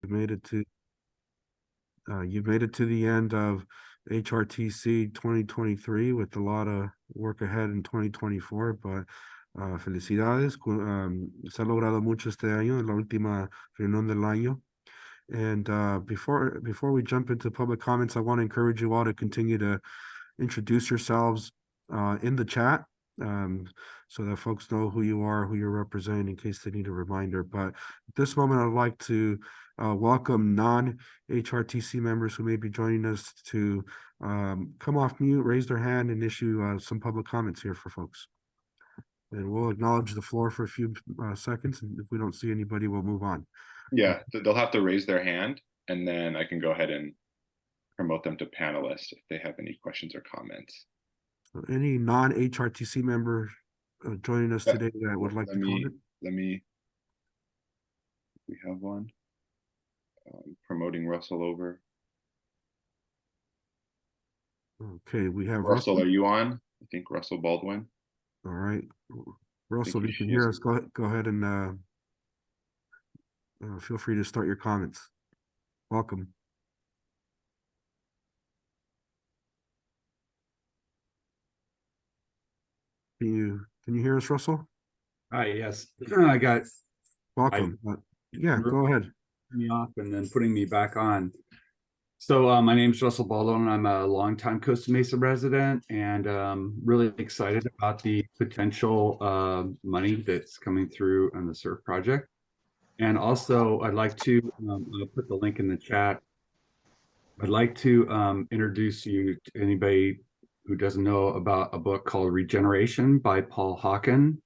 You've made it to the end of HRTC 2023 with a lot of work ahead in 2024, but felicidades. Se ha logrado mucho este año, en la última reunión del año. And before we jump into public comments, I want to encourage you all to continue to introduce yourselves in the chat, so that folks know who you are, who you're representing, in case they need a reminder. But at this moment, I'd like to welcome non-HRTC members who may be joining us to come off mute, raise their hand, and issue some public comments here for folks. And we'll acknowledge the floor for a few seconds, and if we don't see anybody, we'll move on. Yeah, they'll have to raise their hand, and then I can go ahead and promote them to panelists if they have any questions or comments. So any non-HRTC member joining us today that would like to comment? We have one. Promoting Russell over. Okay, we have Russell. Are you on? I think Russell Baldwin. All right, Russell, if you can hear us, go ahead and feel free to start your comments. Welcome. Can you hear us, Russell? Hi, yes. I got welcome. Yeah, go ahead. Me off and then putting me back on. So my name's Russell Baldwin. I'm a longtime Costa Mesa resident and really excited about the potential money that's coming through on the SURF project. And also, I'd like to I'll put the link in the chat. I'd like to introduce you to anybody who doesn't know about a book called Regeneration by Paul Hawken.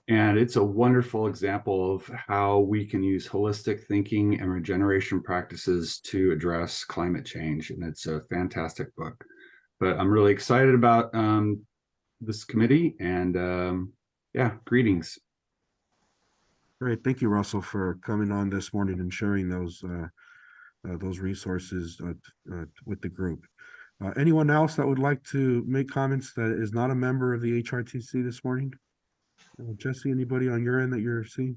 And it's a wonderful example of how we can use holistic thinking and regeneration practices to address climate change. And it's a fantastic book. But I'm really excited about this committee and yeah, greetings. Great. Thank you, Russell, for coming on this morning and sharing those resources with the group. Anyone else that would like to make comments that is not a member of the HRTC this morning? Jesse, anybody on your end that you're seeing?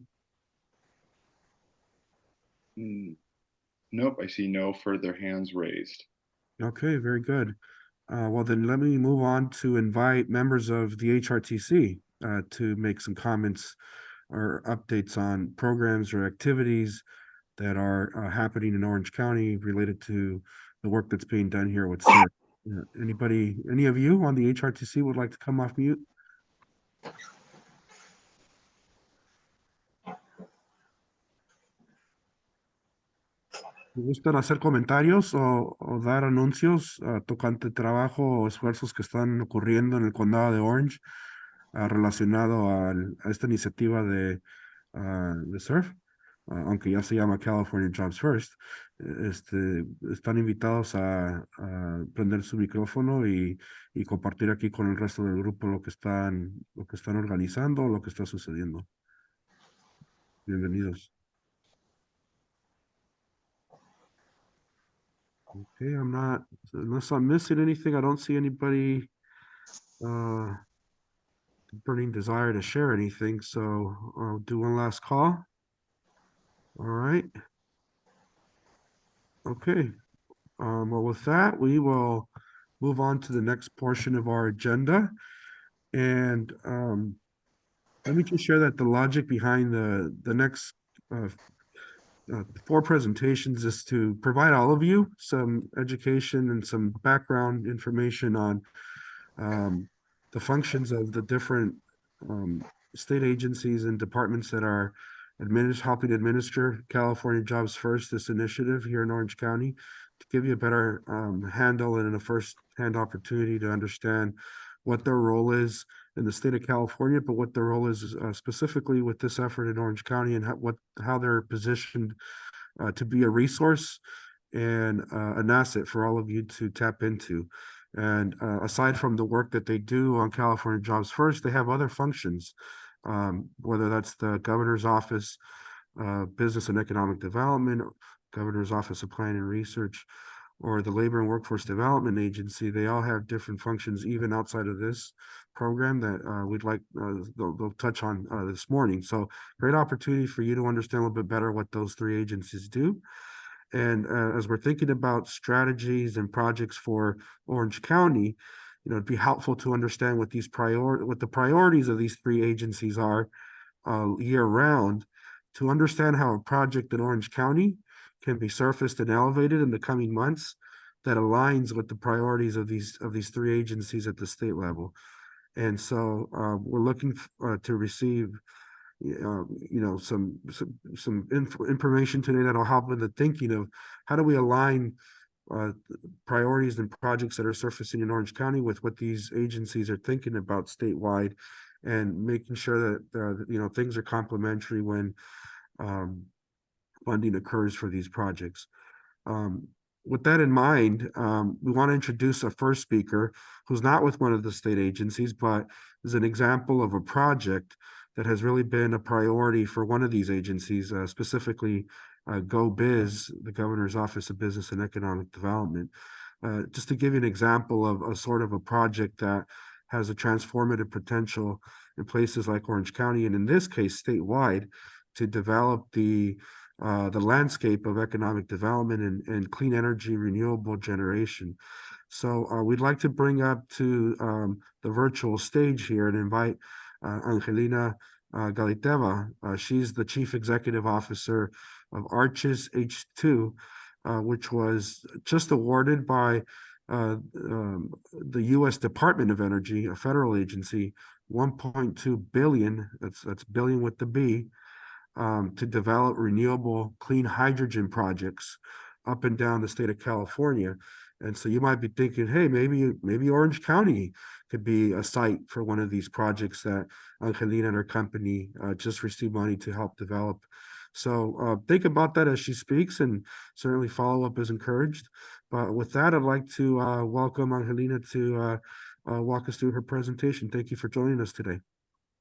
Nope, I see no further hands raised. Okay, very good. Well, then let me move on to invite members of the HRTC to make some comments or updates on programs or activities that are happening in Orange County related to the work that's being done here with SURF. Any of you on the HRTC would like to come off mute? ¿Gustan hacer comentarios o dar anuncios tocante trabajo o esfuerzos que están ocurriendo en el condado de Orange relacionado a esta iniciativa de SURF? Aunque ya se llama California Jobs First, están invitados a prender su micrófono y compartir aquí con el resto del grupo lo que están organizando, lo que está sucediendo. Bienvenidos. Okay, unless I'm missing anything, I don't see anybody burning desire to share anything, so I'll do one last call. All right. Okay. Well, with that, we will move on to the next portion of our agenda. And let me just share that the logic behind the next 4 presentations is to provide all of you some education and some background information on the functions of the different state agencies and departments that are helping administer California Jobs First, this initiative here in Orange County, to give you a better handle and a first-hand opportunity to understand what their role is in the state of California, but what their role is specifically with this effort in Orange County, and how they're positioned to be a resource and an asset for all of you to tap into. And aside from the work that they do on California Jobs First, they have other functions, whether that's the governor's office, business and economic development, governor's office of planning and research, or the Labor and Workforce Development Agency, they all have different functions even outside of this program that we'd like they'll touch on this morning. So great opportunity for you to understand a little bit better what those three agencies do. And as we're thinking about strategies and projects for Orange County, it'd be helpful to understand what the priorities of these three agencies are year round, to understand how a project in Orange County can be surfaced and elevated in the coming months that aligns with the priorities of these three agencies at the state level. And so we're looking to receive some information today that'll help with the thinking of how do we align priorities and projects that are surfacing in Orange County with what these agencies are thinking about statewide, and making sure that things are complementary when funding occurs for these projects. With that in mind, we want to introduce a first speaker who's not with one of the state agencies, but is an example of a project that has really been a priority for one of these agencies, specifically GoBiz, the Governor's Office of Business and Economic Development. Just to give you an example of a sort of a project that has a transformative potential in places like Orange County, and in this case, statewide, to develop the landscape of economic development and clean energy renewable generation. So we'd like to bring up to the virtual stage here and invite Angelina Galiteva. She's the Chief Executive Officer of Arches H2, which was just awarded by the U.S. Department of Energy, a federal agency, 1.2 billion, that's billion with the B, to develop renewable clean hydrogen projects up and down the state of California. And so you might be thinking, hey, maybe Orange County could be a site for one of these projects that Angelina and her company just received money to help develop. So think about that as she speaks, and certainly follow-up is encouraged. But with that, I'd like to welcome Angelina to walk us through her presentation. Thank you for joining us today.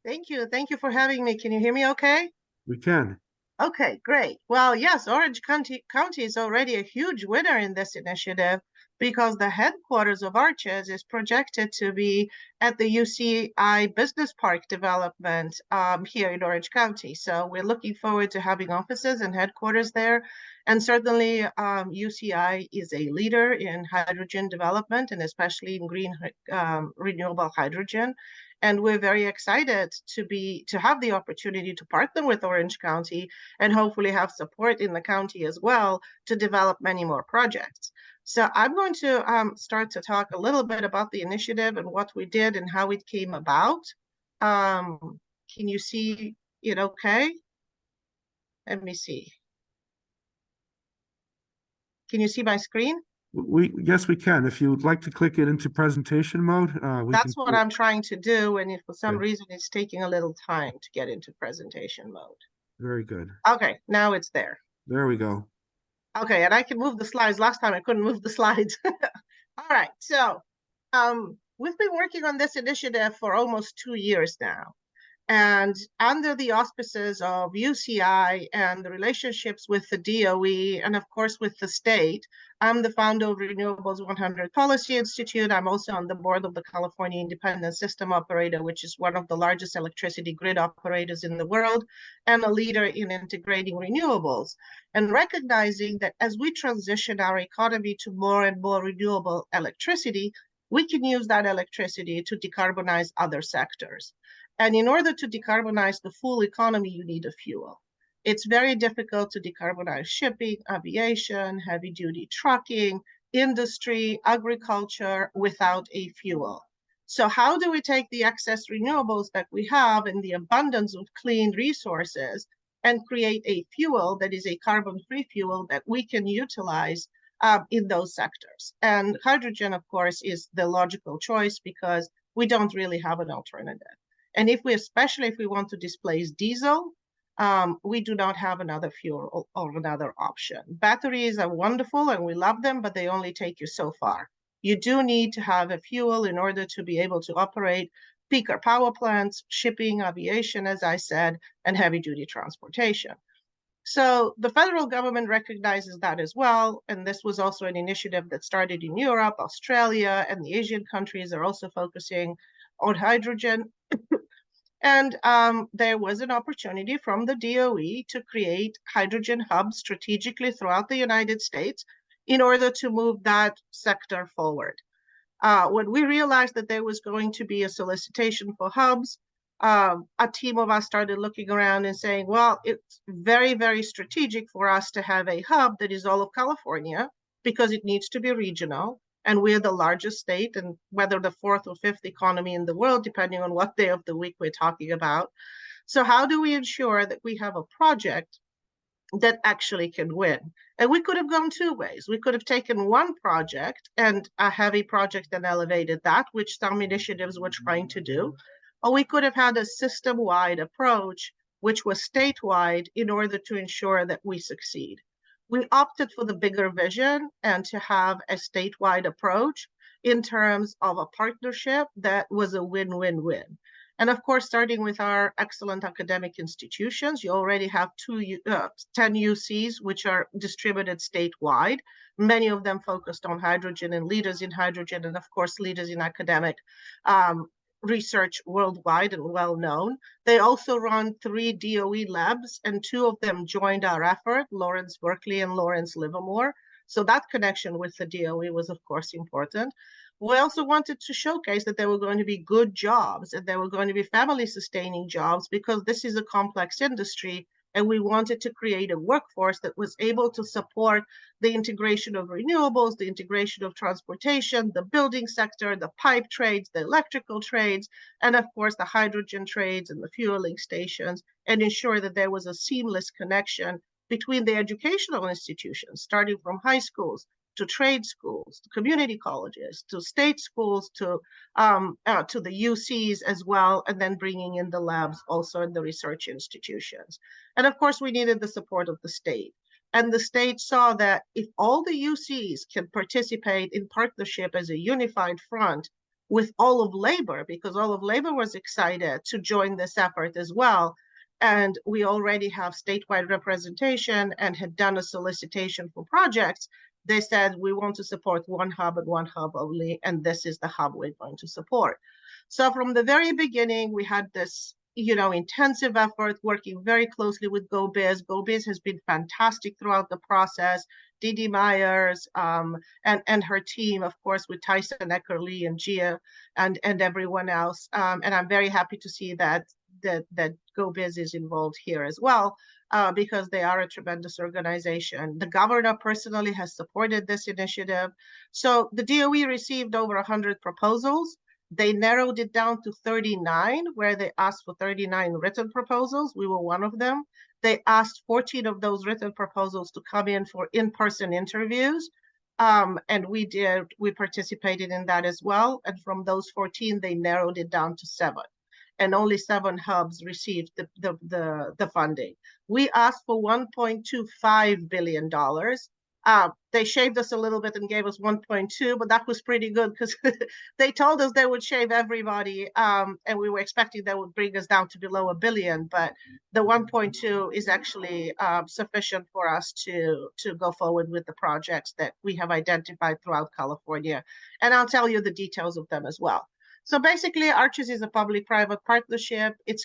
Thank you. Thank you for having me. Can you hear me okay? We can. Okay, great. Well, yes, Orange County is already a huge winner in this initiative because the headquarters of Arches is projected to be at the UCI Business Park development here in Orange County. So we're looking forward to having offices and headquarters there. And certainly UCI is a leader in hydrogen development, and especially in green renewable hydrogen. And we're very excited to have the opportunity to partner with Orange County and hopefully have support in the county as well to develop many more projects. So I'm going to start to talk a little bit about the initiative and what we did and how it came about. Can you see it okay? Let me see. Can you see my screen? Yes, we can. If you would like to click it into presentation mode, that's what I'm trying to do. And if for some okay. reason it's taking a little time to get into presentation mode. Very good. Okay, now it's there. There we go. Okay, and I can move the slides. Last time I couldn't move the slides. All right, so we've been working on this initiative for almost 2 years now. And under the auspices of UCI and the relationships with the DOE and, of course, with the state, I'm the founder of Renewables 100 Policy Institute. I'm also on the board of the California Independent System Operator, which is one of the largest electricity grid operators in the world, and a leader in integrating renewables. And recognizing that as we transition our economy to more and more renewable electricity, we can use that electricity to decarbonize other sectors. And in order to decarbonize the full economy, you need a fuel. It's very difficult to decarbonize shipping, aviation, heavy-duty trucking, industry, agriculture without a fuel. So how do we take the excess renewables that we have and the abundance of clean resources and create a fuel that is a carbon-free fuel that we can utilize in those sectors? And hydrogen, of course, is the logical choice because we don't really have an alternative. And especially if we want to displace diesel, we do not have another fuel or another option. Batteries are wonderful and we love them, but they only take you so far. You do need to have a fuel in order to be able to operate peaker power plants, shipping, aviation, as I said, and heavy-duty transportation. So the federal government recognizes that as well. And this was also an initiative that started in Europe, Australia, and the Asian countries are also focusing on hydrogen. And there was an opportunity from the DOE to create hydrogen hubs strategically throughout the United States in order to move that sector forward. When we realized that there was going to be a solicitation for hubs, a team of us started looking around and saying, well, it's very, very strategic for us to have a hub that is all of California because it needs to be regional. And we're the largest state and whether the fourth or fifth economy in the world, depending on what day of the week we're talking about. So how do we ensure that we have a project that actually can win? And we could have gone two ways. We could have taken one project and a heavy project and elevated that, which some initiatives were trying to do, or we could have had a system-wide approach, which was statewide in order to ensure that we succeed. We opted for the bigger vision and to have a statewide approach in terms of a partnership that was a win-win-win. And of course, starting with our excellent academic institutions, you already have 10 UCs, which are distributed statewide, many of them focused on hydrogen and leaders in hydrogen, and of course, leaders in academic research worldwide and well known. They also run 3 DOE labs, and 2 of them joined our effort, Lawrence Berkeley and Lawrence Livermore. So that connection with the DOE was, of course, important. We also wanted to showcase that there were going to be good jobs and there were going to be family sustaining jobs because this is a complex industry. And we wanted to create a workforce that was able to support the integration of renewables, the integration of transportation, the building sector, the pipe trades, the electrical trades, and of course the hydrogen trades and the fueling stations, and ensure that there was a seamless connection between the educational institutions, starting from high schools to trade schools, to community colleges, to state schools, to the UCs as well, and then bringing in the labs also in the research institutions. And of course, we needed the support of the state. And the state saw that if all the UCs can participate in partnership as a unified front with all of labor, because all of labor was excited to join this effort as well, and we already have statewide representation and had done a solicitation for projects, they said, we want to support one hub and one hub only, and this is the hub we're going to support. So from the very beginning, we had this, intensive effort working very closely with GoBiz. GoBiz has been fantastic throughout the process. Didi Myers and her team, of course, with Tyson Eckerly and Gia and everyone else. And I'm very happy to see that GoBiz is involved here as well. Because they are a tremendous organization. The governor personally has supported this initiative. So the DOE received over 100 proposals. They narrowed it down to 39, where they asked for 39 written proposals. We were one of them. They asked 14 of those written proposals to come in for in-person interviews. And we participated in that as well. And from those 14, they narrowed it down to 7. And only 7 hubs received the funding. We asked for $1.25 billion. They shaved us a little bit and gave us 1.2, but that was pretty good because they told us they would shave everybody, and we were expecting that would bring us down to below $1 billion. But the 1.2 is actually sufficient for us to go forward with the projects that we have identified throughout California. And I'll tell you the details of them as well. So basically, ARCHES is a public-private partnership. It's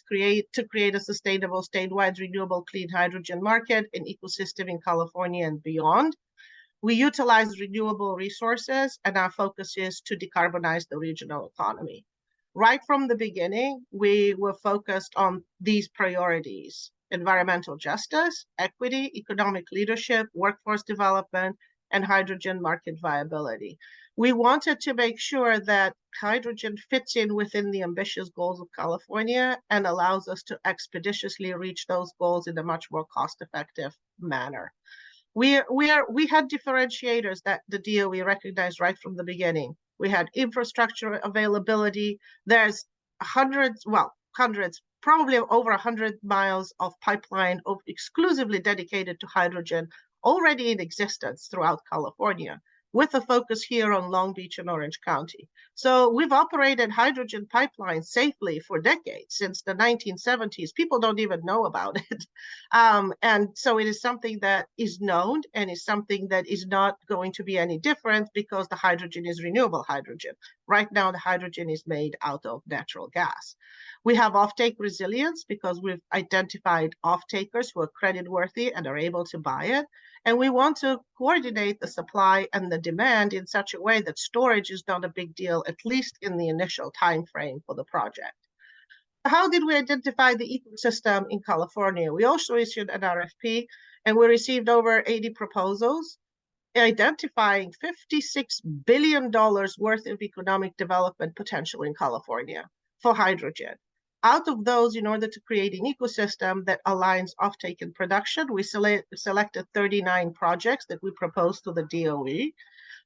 to create a sustainable statewide renewable clean hydrogen market and ecosystem in California and beyond. We utilize renewable resources, and our focus is to decarbonize the regional economy. Right from the beginning, we were focused on these priorities: environmental justice, equity, economic leadership, workforce development, and hydrogen market viability. We wanted to make sure that hydrogen fits in within the ambitious goals of California and allows us to expeditiously reach those goals in a much more cost-effective manner. We had differentiators that the DOE recognized right from the beginning. We had infrastructure availability. There's hundreds, probably over 100 miles of pipeline exclusively dedicated to hydrogen already in existence throughout California. with a focus here on Long Beach and Orange County. So we've operated hydrogen pipelines safely for decades, since the 1970s. People don't even know about it. And so it is something that is known and is something that is not going to be any different because the hydrogen is renewable hydrogen. Right now, the hydrogen is made out of natural gas. We have offtake resilience because we've identified off-takers who are creditworthy and are able to buy it. And we want to coordinate the supply and the demand in such a way that storage is not a big deal, at least in the initial time frame for the project. How did we identify the ecosystem in California? We also issued an RFP, and we received over 80 proposals, identifying $56 billion worth of economic development potential in California for hydrogen. Out of those, in order to create an ecosystem that aligns offtake and production, we selected 39 projects that we proposed to the DOE.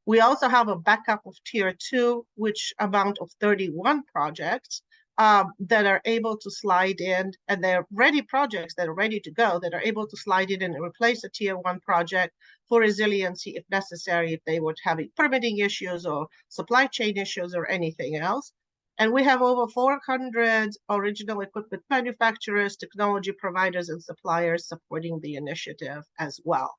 We also have a backup of tier 2, which amount of 31 projects that are able to slide in, and they're ready projects that are ready to go, that are able to slide in and replace a tier 1 project for resiliency if necessary, if they were having permitting issues or supply chain issues or anything else. And we have over 400 original equipment manufacturers, technology providers, and suppliers supporting the initiative as well.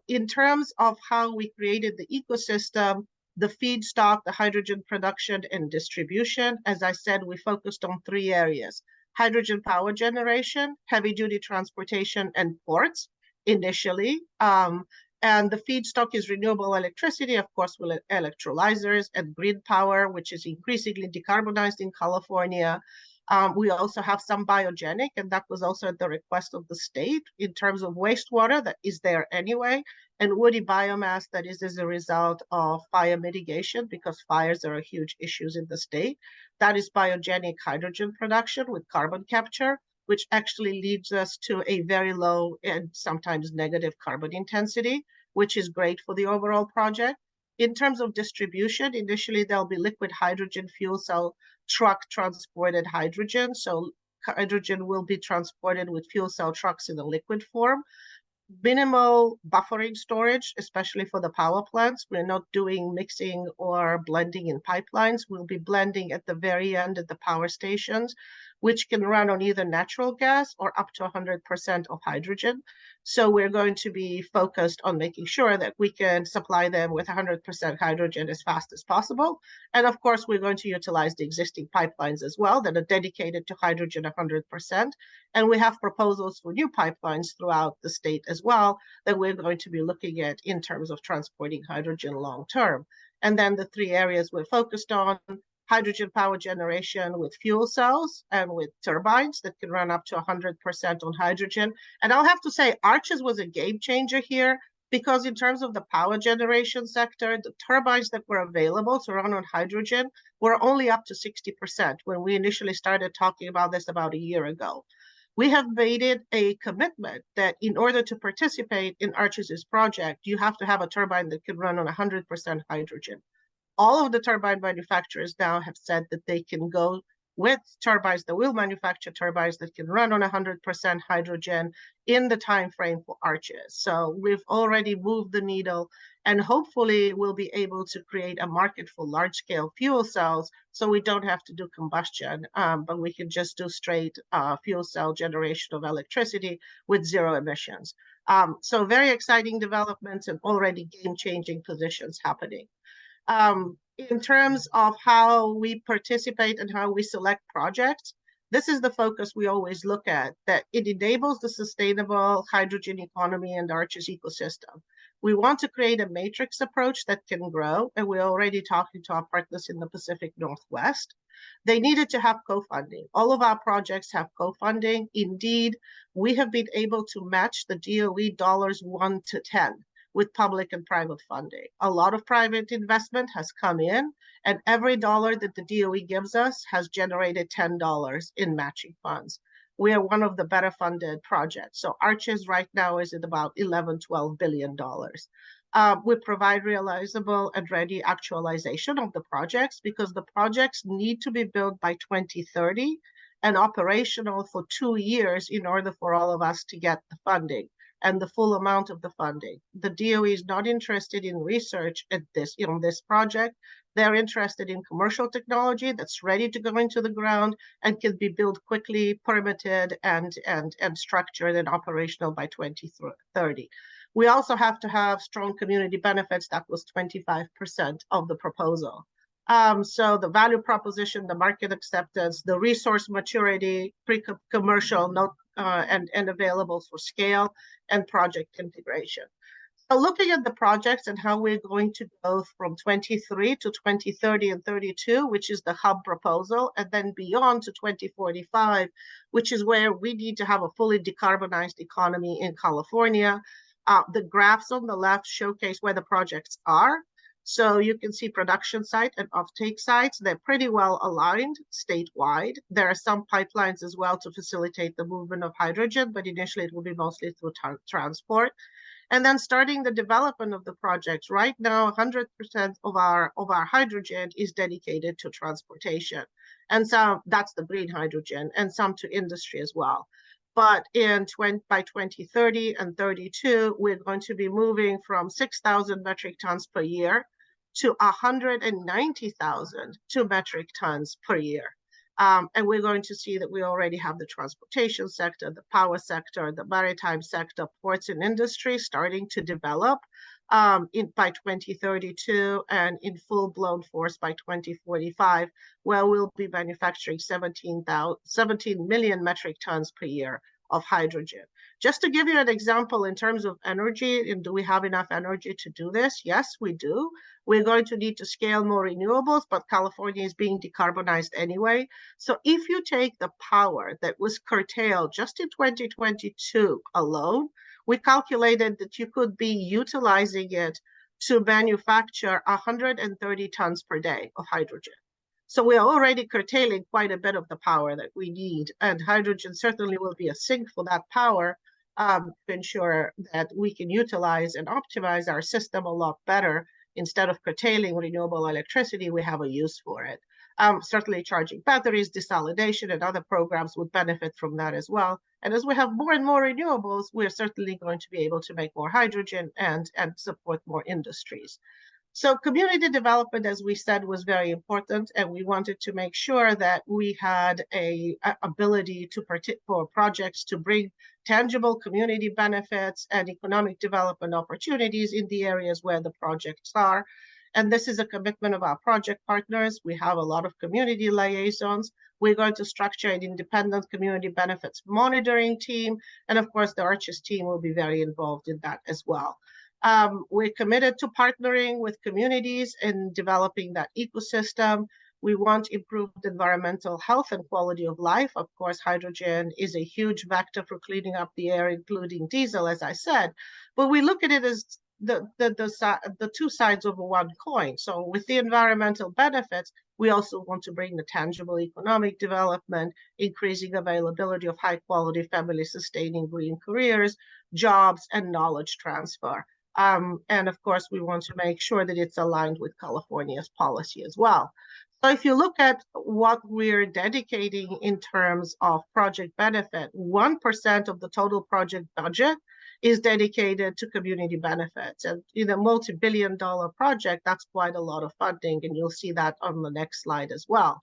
In terms of how we created the ecosystem, the feedstock, the hydrogen production and distribution, as I said, we focused on 3 areas: hydrogen power generation, heavy-duty transportation, and ports initially. And the feedstock is renewable electricity, of course, with electrolyzers and grid power, which is increasingly decarbonized in California. We also have some biogenic, and that was also at the request of the state in terms of wastewater that is there anyway, and woody biomass that is as a result of fire mitigation, because fires are a huge issue in the state. That is biogenic hydrogen production with carbon capture, which actually leads us to a very low and sometimes negative carbon intensity, which is great for the overall project. In terms of distribution, initially there'll be liquid hydrogen fuel cell truck transported hydrogen. So hydrogen will be transported with fuel cell trucks in a liquid form. Minimal buffering storage, especially for the power plants. We're not doing mixing or blending in pipelines. We'll be blending at the very end at the power stations, which can run on either natural gas or up to 100% of hydrogen. So we're going to be focused on making sure that we can supply them with 100% hydrogen as fast as possible. And of course, we're going to utilize the existing pipelines as well that are dedicated to hydrogen 100%. And we have proposals for new pipelines throughout the state as well that we're going to be looking at in terms of transporting hydrogen long term. And then the 3 areas we're focused on: hydrogen power generation with fuel cells and with turbines that can run up to 100% on hydrogen. And I'll have to say, Arches was a game changer here, because in terms of the power generation sector, the turbines that were available to run on hydrogen were only up to 60% when we initially started talking about this about a year ago. We have made it a commitment that in order to participate in Arches' project, you have to have a turbine that can run on 100% hydrogen. All of the turbine manufacturers now have said that they can go with turbines that will manufacture turbines that can run on 100% hydrogen in the time frame for Arches. So we've already moved the needle, and hopefully we'll be able to create a market for large-scale fuel cells, so we don't have to do combustion, but we can just do straight fuel cell generation of electricity with 0 emissions. So very exciting developments and already game-changing positions happening. In terms of how we participate and how we select projects, this is the focus we always look at, that it enables the sustainable hydrogen economy and Arches ecosystem. We want to create a matrix approach that can grow, and we're already talking to our partners in the Pacific Northwest. They needed to have co-funding. All of our projects have co-funding. Indeed, we have been able to match the DOE dollars 1 to 10. With public and private funding. A lot of private investment has come in, and every dollar that the DOE gives us has generated $10 in matching funds. We are one of the better funded projects. So Arches right now is at about $11-12 billion. We provide realizable and ready actualization of the projects, because the projects need to be built by 2030 and operational for 2 years in order for all of us to get the funding. and the full amount of the funding. The DOE is not interested in research at this, this project. They're interested in commercial technology that's ready to go into the ground and can be built quickly, permitted, and structured and operational by 2030. We also have to have strong community benefits. That was 25% of the proposal. So the value proposition, the market acceptance, the resource maturity, pre-commercial, and available for scale, and project integration. So looking at the projects and how we're going to go from 23 to 2030 and 32, which is the hub proposal, and then beyond to 2045, which is where we need to have a fully decarbonized economy in California. The graphs on the left showcase where the projects are. So you can see production site and offtake sites. They're pretty well aligned statewide. There are some pipelines as well to facilitate the movement of hydrogen, but initially it will be mostly through transport. And then starting the development of the projects. Right now, 100% of our hydrogen is dedicated to transportation. And so that's the green hydrogen, and some to industry as well. But by 2030 and 32, we're going to be moving from 6,000 metric tons per year to 190,000 metric tons per year. And we're going to see that we already have the transportation sector, the power sector, the maritime sector, ports and industry starting to develop by 2032 and in full-blown force by 2045, where we'll be manufacturing 17 million metric tons per year of hydrogen. Just to give you an example in terms of energy, and do we have enough energy to do this? Yes, we do. We're going to need to scale more renewables, but California is being decarbonized anyway. So if you take the power that was curtailed just in 2022 alone, we calculated that you could be utilizing it to manufacture 130 tons per day of hydrogen. So we're already curtailing quite a bit of the power that we need, and hydrogen certainly will be a sink for that power to ensure that we can utilize and optimize our system a lot better. Instead of curtailing renewable electricity, we have a use for it. Certainly charging batteries, desalination, and other programs would benefit from that as well. And as we have more and more renewables, we're certainly going to be able to make more hydrogen and support more industries. So community development, as we said, was very important, and we wanted to make sure that we had a ability for projects to bring tangible community benefits and economic development opportunities in the areas where the projects are. And this is a commitment of our project partners. We have a lot of community liaisons. We're going to structure an independent community benefits monitoring team. And of course, the ARCHES team will be very involved in that as well. We're committed to partnering with communities in developing that ecosystem. We want improved environmental health and quality of life. Of course, hydrogen is a huge vector for cleaning up the air, including diesel, as I said. But we look at it as the two sides of one coin. So with the environmental benefits, we also want to bring the tangible economic development, increasing availability of high quality, family sustaining green careers, jobs, and knowledge transfer. And of course, we want to make sure that it's aligned with California's policy as well. So if you look at what we're dedicating in terms of project benefit, 1% of the total project budget is dedicated to community benefits. And in a multi-billion-dollar project, that's quite a lot of funding, and you'll see that on the next slide as well.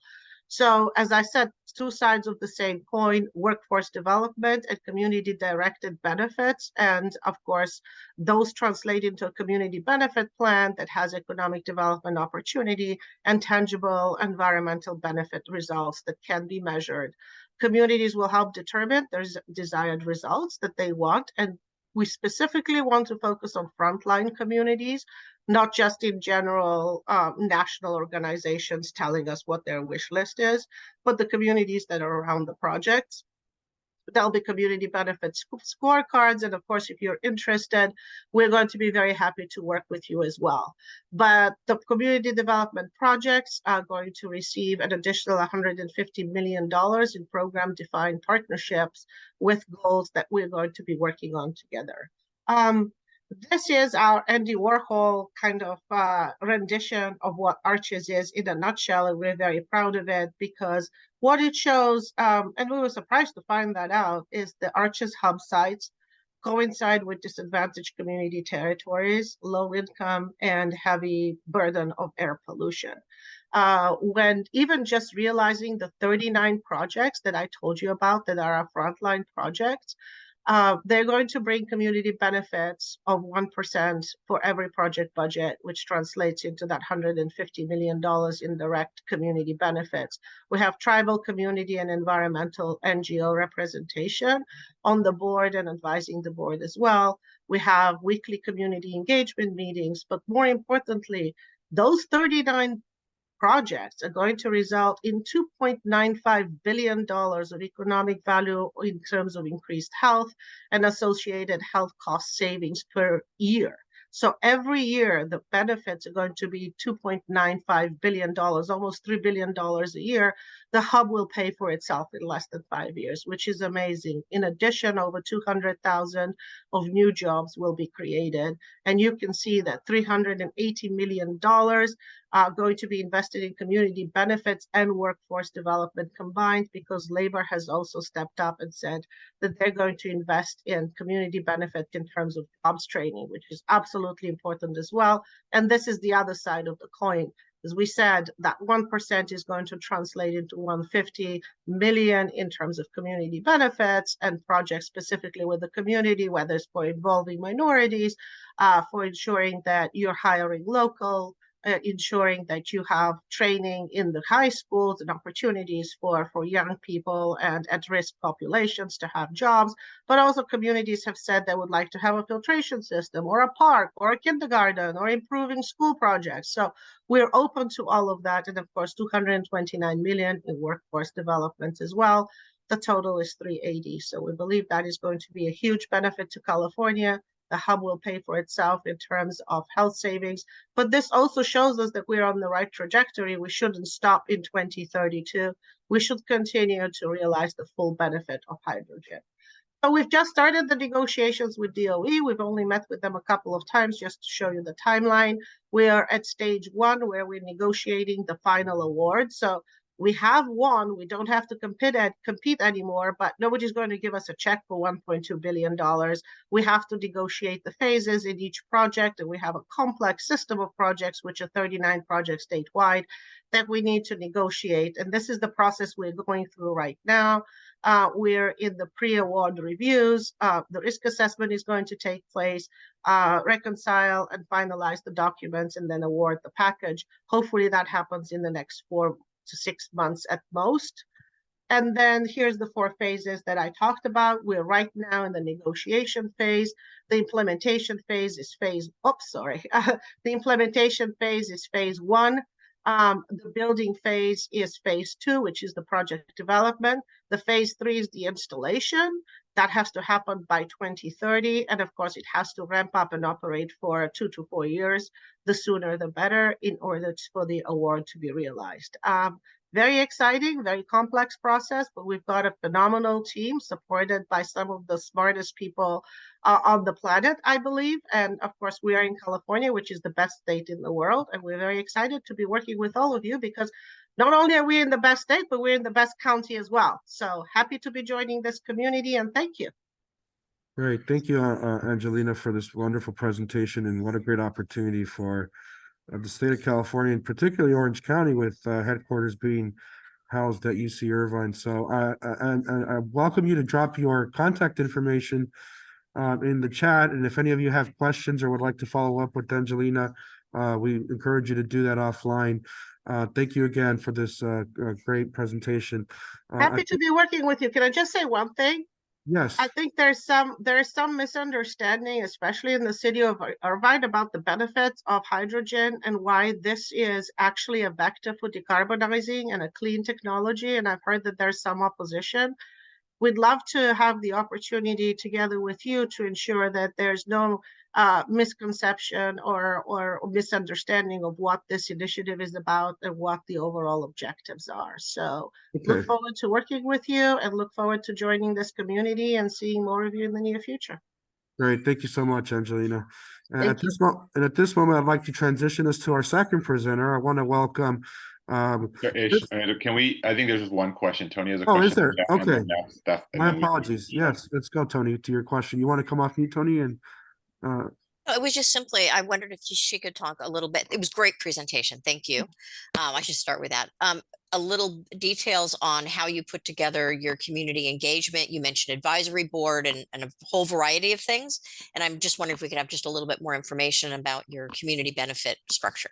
So as I said, two sides of the same coin: workforce development and community-directed benefits. And of course, those translate into a community benefit plan that has economic development opportunity and tangible environmental benefit results that can be measured. Communities will help determine their desired results that they want, and we specifically want to focus on frontline communities, not just in general national organizations telling us what their wish list is, but the communities that are around the projects. There'll be community benefits scorecards, and of course, if you're interested, we're going to be very happy to work with you as well. But the community development projects are going to receive an additional $150 million in program-defined partnerships with goals that we're going to be working on together. This is our Andy Warhol kind of rendition of what ARCHES is in a nutshell, and we're very proud of it because what it shows, and we were surprised to find that out, is the ARCHES hub sites coincide with disadvantaged community territories, low income, and heavy burden of air pollution. When even just realizing the 39 projects that I told you about that are our frontline projects, they're going to bring community benefits of 1% for every project budget, which translates into that $150 million in direct community benefits. We have tribal, community, and environmental NGO representation on the board and advising the board as well. We have weekly community engagement meetings, but more importantly, those 39 projects are going to result in $2.95 billion of economic value in terms of increased health and associated health cost savings per year. So every year, the benefits are going to be $2.95 billion, almost $3 billion a year. The hub will pay for itself in less than 5 years, which is amazing. In addition, over 200,000 of new jobs will be created. And you can see that $380 million are going to be invested in community benefits and workforce development combined, because labor has also stepped up and said that they're going to invest in community benefit in terms of jobs training, which is absolutely important as well. And this is the other side of the coin. As we said, that 1% is going to translate into 150 million in terms of community benefits and projects specifically with the community, whether it's for involving minorities, for ensuring that you're hiring local, ensuring that you have training in the high schools and opportunities for young people and at-risk populations to have jobs. But also communities have said they would like to have a filtration system or a park or a kindergarten or improving school projects. So we're open to all of that. And of course, 229 million in workforce development as well. The total is 380. So we believe that is going to be a huge benefit to California. The hub will pay for itself in terms of health savings. But this also shows us that we're on the right trajectory. We shouldn't stop in 2032. We should continue to realize the full benefit of hydrogen. So we've just started the negotiations with DOE. We've only met with them a couple of times just to show you the timeline. We are at stage 1 where we're negotiating the final award. So we have won. We don't have to compete anymore, but nobody's going to give us a check for $1.2 billion. We have to negotiate the phases in each project, and we have a complex system of projects, which are 39 projects statewide, that we need to negotiate. And this is the process we're going through right now. We're in the pre-award reviews. The risk assessment is going to take place, reconcile and finalize the documents, and then award the package. Hopefully that happens in the next 4 to 6 months at most. And then here's the 4 phases that I talked about. We're right now in the negotiation phase. The implementation phase is the implementation phase is phase 1. The building phase is phase 2, which is the project development. The phase 3 is the installation. That has to happen by 2030. And of course, it has to ramp up and operate for 2 to 4 years. The sooner, the better, in order for the award to be realized. Very exciting, very complex process, but we've got a phenomenal team supported by some of the smartest people on the planet, I believe. And of course, we are in California, which is the best state in the world. And we're very excited to be working with all of you, because not only are we in the best state, but we're in the best county as well. So happy to be joining this community, and thank you. Great. Thank you, Angelina, for this wonderful presentation, and what a great opportunity for the state of California, and particularly Orange County, with headquarters being housed at UC Irvine. So I welcome you to drop your contact information in the chat. And if any of you have questions or would like to follow up with Angelina, we encourage you to do that offline. Thank you again for this great presentation. Happy to be working with you. Can I just say one thing? Yes. I think there is some misunderstanding, especially in the city of Irvine, about the benefits of hydrogen and why this is actually a vector for decarbonizing and a clean technology. And I've heard that there's some opposition. We'd love to have the opportunity together with you to ensure that there's no misconception or misunderstanding of what this initiative is about and what the overall objectives are. So look forward to working with you, and look forward to joining this community and seeing more of you in the near future. Great. Thank you so much, Angelina. At this moment, I'd like to transition us to our second presenter. I want to welcome This- Can we, I think there's just one question. Tony has a Oh, question. is there? and then Okay. that's Steph, and My then we can- apologies. Yes, let's go, Tony, to your question. You want to come off mute, Tony, and It was just simply, I wondered if she could talk a little bit. It was great presentation. Thank you. I should start with that. A little details on how you put together your community engagement. You mentioned advisory board and a whole variety of things. And I'm just wondering if we could have just a little bit more information about your community benefit structure.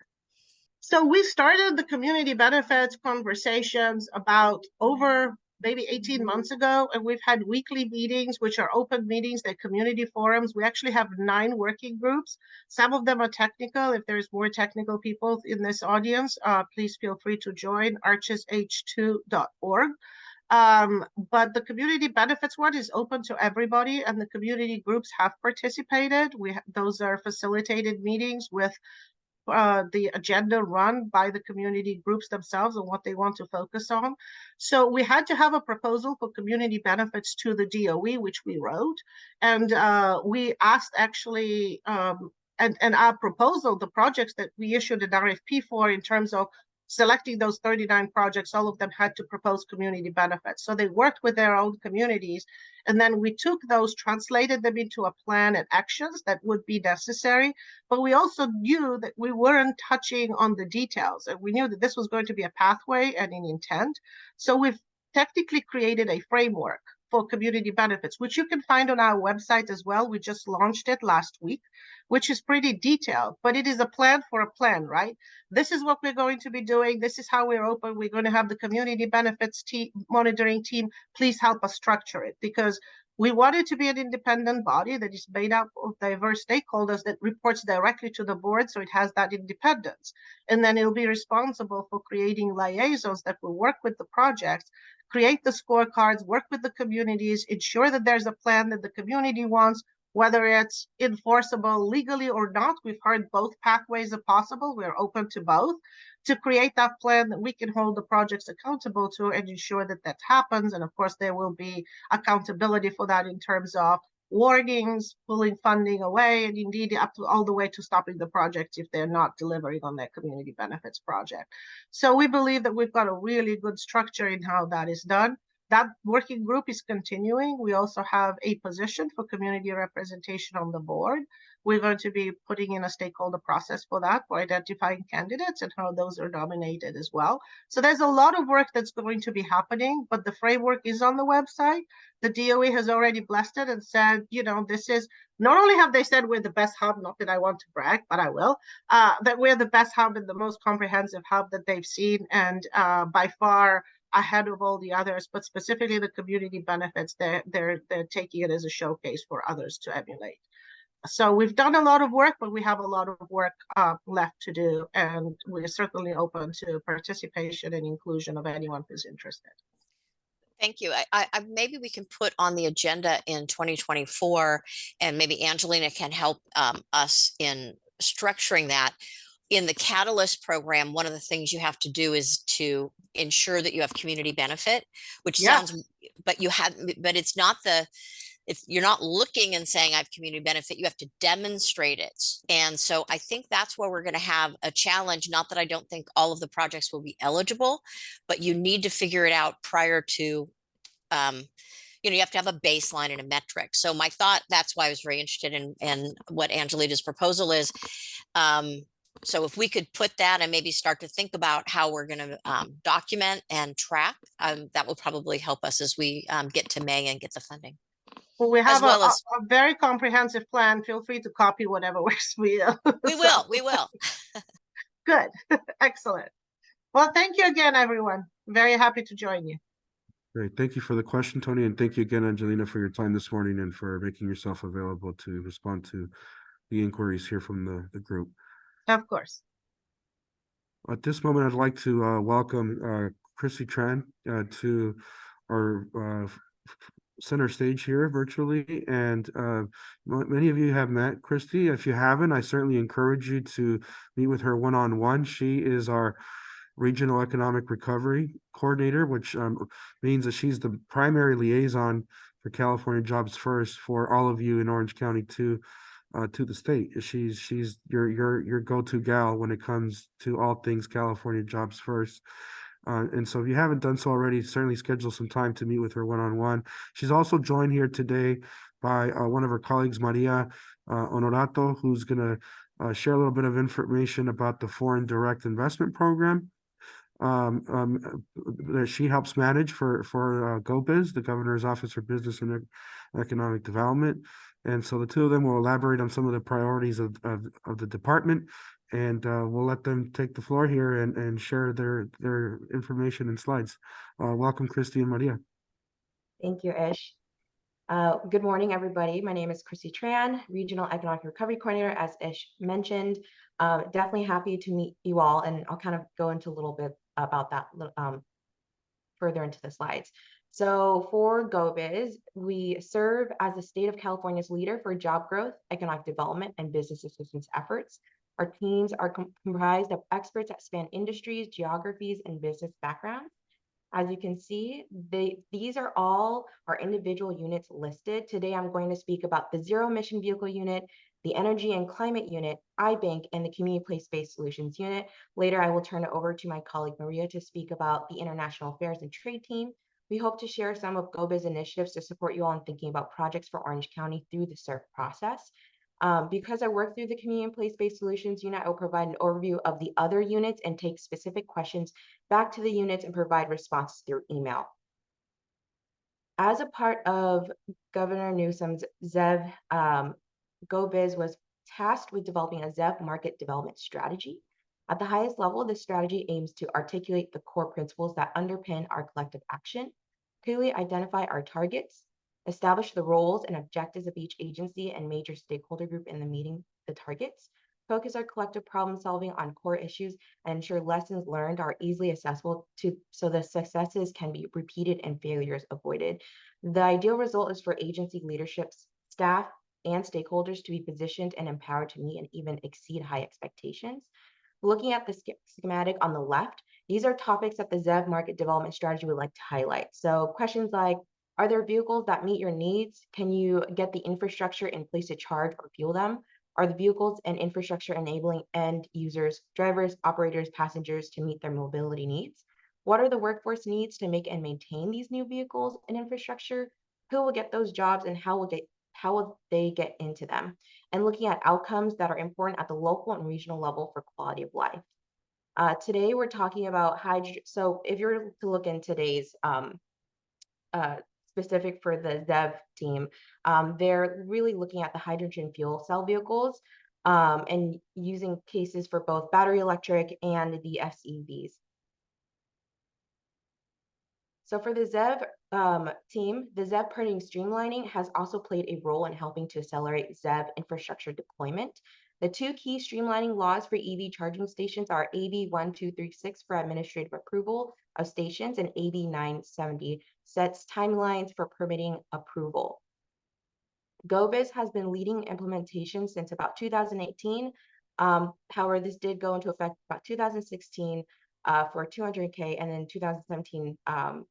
So we started the community benefits conversations about over maybe 18 months ago, and we've had weekly meetings, which are open meetings, they're community forums. We actually have 9 working groups. Some of them are technical. If there's more technical people in this audience, please feel free to join archesH2.org. But the community benefits one is open to everybody, and the community groups have participated. Those are facilitated meetings with the agenda run by the community groups themselves and what they want to focus on. So we had to have a proposal for community benefits to the DOE, which we wrote. And we asked actually, and our proposal, the projects that we issued an RFP for in terms of selecting those 39 projects, all of them had to propose community benefits. So they worked with their own communities. And then we took those, translated them into a plan and actions that would be necessary. But we also knew that we weren't touching on the details. And we knew that this was going to be a pathway and an intent. So we've technically created a framework for community benefits, which you can find on our website as well. We just launched it last week, which is pretty detailed, but it is a plan for a plan, right? This is what we're going to be doing. This is how we're open. We're going to have the community benefits monitoring team. Please help us structure it, because we want it to be an independent body that is made up of diverse stakeholders that reports directly to the board, so it has that independence. And then it'll be responsible for creating liaisons that will work with the projects, create the scorecards, work with the communities, ensure that there's a plan that the community wants, whether it's enforceable legally or not. We've heard both pathways are possible. We're open to both, to create that plan that we can hold the projects accountable to and ensure that that happens. And of course, there will be accountability for that in terms of warnings, pulling funding away, and indeed up to all the way to stopping the projects if they're not delivering on their community benefits project. So we believe that we've got a really good structure in how that is done. That working group is continuing. We also have a position for community representation on the board. We're going to be putting in a stakeholder process for that, for identifying candidates and how those are nominated as well. So there's a lot of work that's going to be happening, but the framework is on the website. The DOE has already blessed it and said, you know, this is, not only have they said we're the best hub, not that I want to brag, but I will, that we're the best hub and the most comprehensive hub that they've seen, and by far ahead of all the others, but specifically the community benefits, they're taking it as a showcase for others to emulate. So we've done a lot of work, but we have a lot of work left to do, and we're certainly open to participation and inclusion of anyone who's interested. Thank you. I maybe we can put on the agenda in 2024, and maybe Angelina can help us in structuring that. In the Catalyst program, one of the things you have to do is to ensure that you have community benefit, which sounds, but it's not if you're not looking and saying I have community benefit, you have to demonstrate it. And so I think that's where we're going to have a challenge. Not that I don't think all of the projects will be eligible, but you need to figure it out prior to, you have to have a baseline and a metric. So my thought, that's why I was very interested in what Angelina's proposal is. So if we could put that and maybe start to think about how we're going to document and track, that will probably help us as we get to May and get the funding. Well, we have well a very comprehensive plan. Feel free to copy whatever works for you. We will. We will. Good. Excellent. Well, thank you again, everyone. Very happy to join you. great. Thank you for the question, Tony, and thank you again, Angelina, for your time this morning and for making yourself available to respond to the inquiries here from the group. Of course. At this moment, I'd like to welcome Chrissy Tran to our center stage here virtually. And many of you have met Christy. If you haven't, I certainly encourage you to meet with her one-on-one. She is our Regional Economic Recovery Coordinator, which means that she's the primary liaison for California Jobs First for all of you in Orange County too. to the state. She's your go-to gal when it comes to all things California jobs first. And so if you haven't done so already, certainly schedule some time to meet with her one-on-one. She's also joined here today by one of her colleagues, Maria Honorato, who's going to share a little bit of information about the Foreign Direct Investment Program that she helps manage for GoBiz, the Governor's Office for Business and Economic Development. And so the two of them will elaborate on some of the priorities of the department, and we'll let them take the floor here and share their information and slides. Welcome, Christy and Maria. Thank you, Ish. Good morning, everybody. My name is Christy Tran, Regional Economic Recovery Coordinator, as Ish mentioned. Definitely happy to meet you all, and I'll kind of go into a little bit about that further into the slides. So for GoBiz, we serve as the state of California's leader for job growth, economic development, and business assistance efforts. Our teams are comprised of experts that span industries, geographies, and business backgrounds. As you can see, these are all our individual units listed. Today, I'm going to speak about the Zero Emission Vehicle Unit, the Energy and Climate Unit, iBank, and the Community Place-Based Solutions Unit. Later, I will turn it over to my colleague Maria to speak about the International Affairs and Trade Team. We hope to share some of GoBiz initiatives to support you all in thinking about projects for Orange County through the CERF process. Because I work through the Community and Place-Based Solutions Unit, I will provide an overview of the other units and take specific questions back to the units and provide responses through email. As a part of Governor Newsom's ZEV, GoBiz was tasked with developing a ZEV market development strategy. At the highest level, this strategy aims to articulate the core principles that underpin our collective action, clearly identify our targets, establish the roles and objectives of each agency and major stakeholder group in the meeting the targets, focus our collective problem solving on core issues, and ensure lessons learned are easily accessible so the successes can be repeated and failures avoided. The ideal result is for agency leaderships, staff, and stakeholders to be positioned and empowered to meet and even exceed high expectations. Looking at the schematic on the left, these are topics that the ZEV market development strategy would like to highlight. So questions like, are there vehicles that meet your needs? Can you get the infrastructure in place to charge or fuel them? Are the vehicles and infrastructure enabling end users, drivers, operators, passengers to meet their mobility needs? What are the workforce needs to make and maintain these new vehicles and infrastructure? Who will get those jobs and how will they get into them? And looking at outcomes that are important at the local and regional level for quality of life. Today, we're talking about hydrogen. So if you're to look in today's specific for the ZEV team, they're really looking at the hydrogen fuel cell vehicles and using cases for both battery electric and the SEVs. So for the ZEV team, the ZEV permitting streamlining has also played a role in helping to accelerate ZEV infrastructure deployment. The two key streamlining laws for EV charging stations are AB 1236 for administrative approval of stations and AB 970 sets timelines for permitting approval. GoBiz has been leading implementation since about 2018. However, this did go into effect about 2016 for 200K and then 2017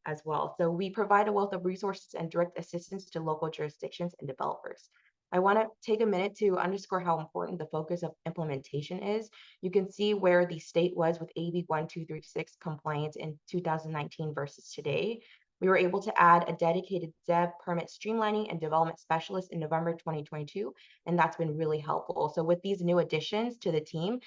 as well. So we provide a wealth of resources and direct assistance to local jurisdictions and developers. I want to take a minute to underscore how important the focus of implementation is. You can see where the state was with AB 1236 compliance in 2019 versus today. We were able to add a dedicated ZEV permit streamlining and development specialist in November 2022, and that's been really helpful. So with these new additions to the team,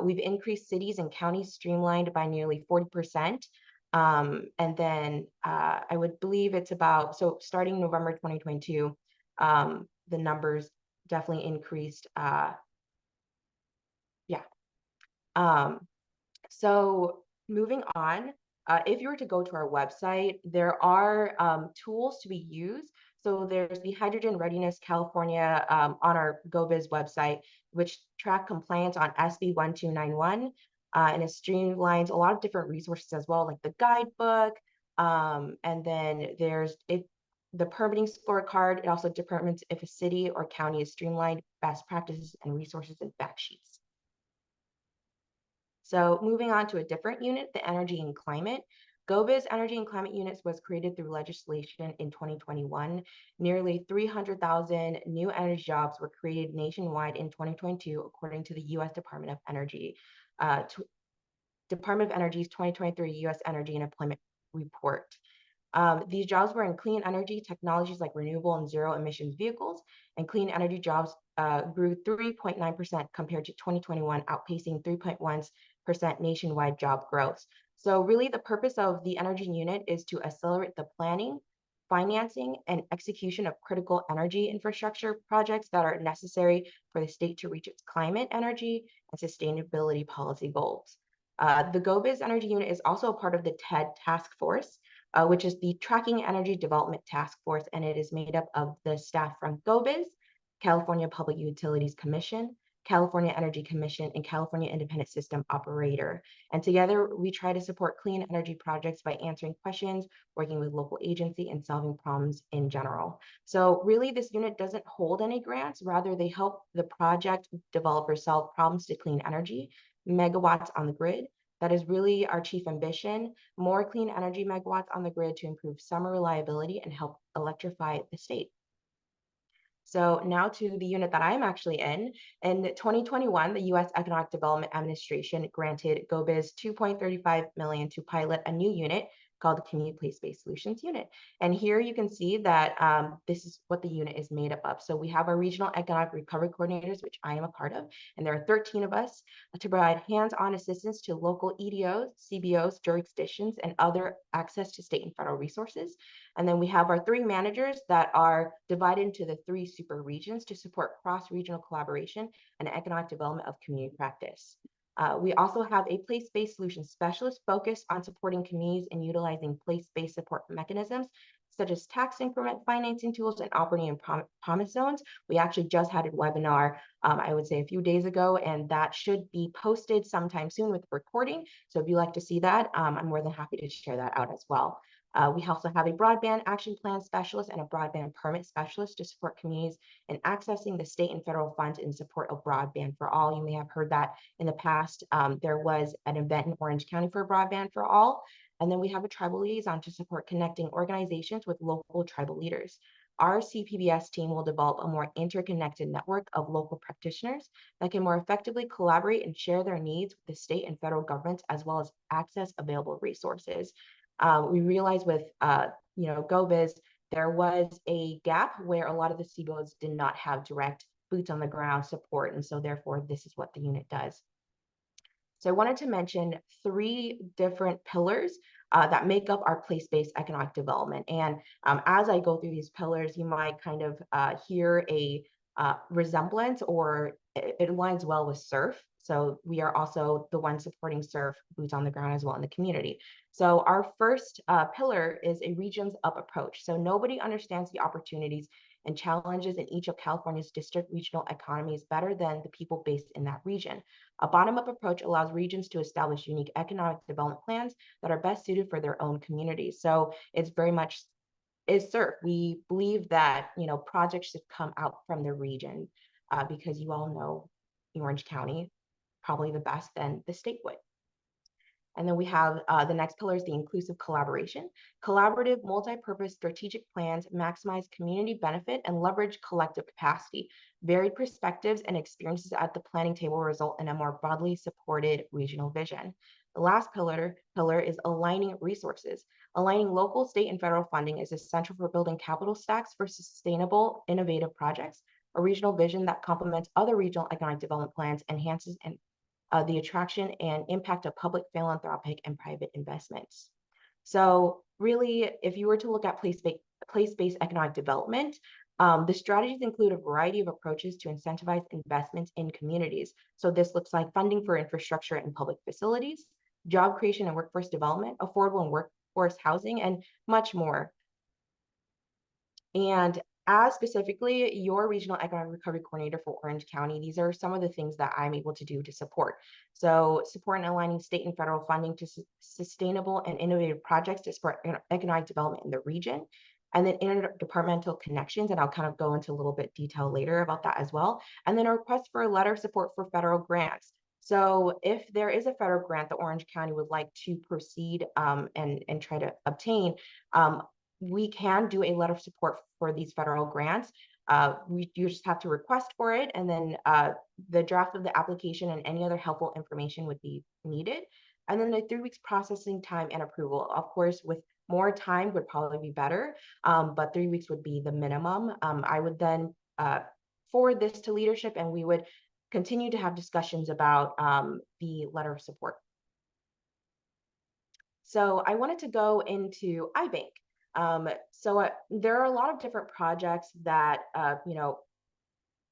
we've increased cities and counties streamlined by nearly 40%. And then I would believe it's about, so starting November 2022, the numbers definitely increased. So moving on, if you were to go to our website, there are tools to be used. So there's the Hydrogen Readiness California on our GoBiz website, which track compliance on SB 1291, and it streamlines a lot of different resources as well, like the guidebook, and then there's the permitting scorecard. It also determines if a city or county is streamlined, best practices and resources and fact sheets. So moving on to a different unit, the energy and climate. GoBiz Energy and Climate Units was created through legislation in 2021. Nearly 300,000 new energy jobs were created nationwide in 2022, according to the U.S. Department of Energy. Department of Energy's 2023 U.S. Energy and Employment Report. These jobs were in clean energy technologies like renewable and zero emissions vehicles, and clean energy jobs grew 3.9% compared to 2021, outpacing 3.1% nationwide job growth. So really the purpose of the energy unit is to accelerate the planning, financing, and execution of critical energy infrastructure projects that are necessary for the state to reach its climate, energy, and sustainability policy goals. The GoBiz Energy Unit is also a part of the TED Task Force, which is the Tracking Energy Development Task Force, and it is made up of the staff from GoBiz, California Public Utilities Commission, California Energy Commission, and California Independent System Operator. And together, we try to support clean energy projects by answering questions, working with local agency, and solving problems in general. So really, this unit doesn't hold any grants. Rather, they help the project developers solve problems to clean energy, megawatts on the grid. That is really our chief ambition, more clean energy megawatts on the grid to improve summer reliability and help electrify the state. So now to the unit that I'm actually in. In 2021, the U.S. Economic Development Administration granted GoBiz $2.35 million to pilot a new unit called the Community Place-Based Solutions Unit. And here you can see that this is what the unit is made up of. So we have our regional economic recovery coordinators, which I am a part of, and there are 13 of us to provide hands-on assistance to local EDOs, CBOs, jurisdictions, and other access to state and federal resources. And then we have our 3 managers that are divided into the 3 super regions to support cross-regional collaboration and economic development of community practice. We also have a place-based solution specialist focused on supporting communities and utilizing place-based support mechanisms, such as tax increment financing tools and operating in promise zones. We actually just had a webinar, I would say a few days ago, and that should be posted sometime soon with recording. So if you'd like to see that, I'm more than happy to share that out as well. We also have a broadband action plan specialist and a broadband permit specialist to support communities in accessing the state and federal funds in support of broadband for all. You may have heard that in the past. There was an event in Orange County for broadband for all. And then we have a tribal liaison to support connecting organizations with local tribal leaders. Our CPBS team will develop a more interconnected network of local practitioners that can more effectively collaborate and share their needs with the state and federal governments, as well as access available resources. We realized with GoBiz, there was a gap where a lot of the CBOs did not have direct boots on the ground support, and so therefore this is what the unit does. So I wanted to mention 3 different pillars that make up our place-based economic development. And as I go through these pillars, you might kind of hear a resemblance, or it aligns well with SURF. So we are also the ones supporting SURF boots on the ground as well in the community. So our first pillar is a regions up approach. So nobody understands the opportunities and challenges in each of California's district regional economies better than the people based in that region. A bottom-up approach allows regions to establish unique economic development plans that are best suited for their own communities. So it's very much is SURF. We believe that projects should come out from the region because you all know Orange County probably the best than the state would. And then we have the next pillar is the inclusive collaboration. Collaborative, multi-purpose strategic plans maximize community benefit and leverage collective capacity. Varied perspectives and experiences at the planning table result in a more broadly supported regional vision. The last pillar is aligning resources. Aligning local, state, and federal funding is essential for building capital stacks for sustainable, innovative projects. A regional vision that complements other regional economic development plans enhances the attraction and impact of public, philanthropic, and private investments. So really, if you were to look at place-based economic development, the strategies include a variety of approaches to incentivize investments in communities. So this looks like funding for infrastructure and public facilities, job creation and workforce development, affordable and workforce housing, and much more. And as specifically your regional economic recovery coordinator for Orange County, these are some of the things that I'm able to do to support. So support and aligning state and federal funding to sustainable and innovative projects to support economic development in the region. And then interdepartmental connections, and I'll kind of go into a little bit detail later about that as well. And then a request for a letter of support for federal grants. So if there is a federal grant that Orange County would like to proceed and try to obtain, we can do a letter of support for these federal grants. You just have to request for it, and then the draft of the application and any other helpful information would be needed. And then the 3 weeks processing time and approval. Of course, with more time would probably be better, but 3 weeks would be the minimum. I would then forward this to leadership, and we would continue to have discussions about the letter of support. So I wanted to go into iBank. There are a lot of different projects that,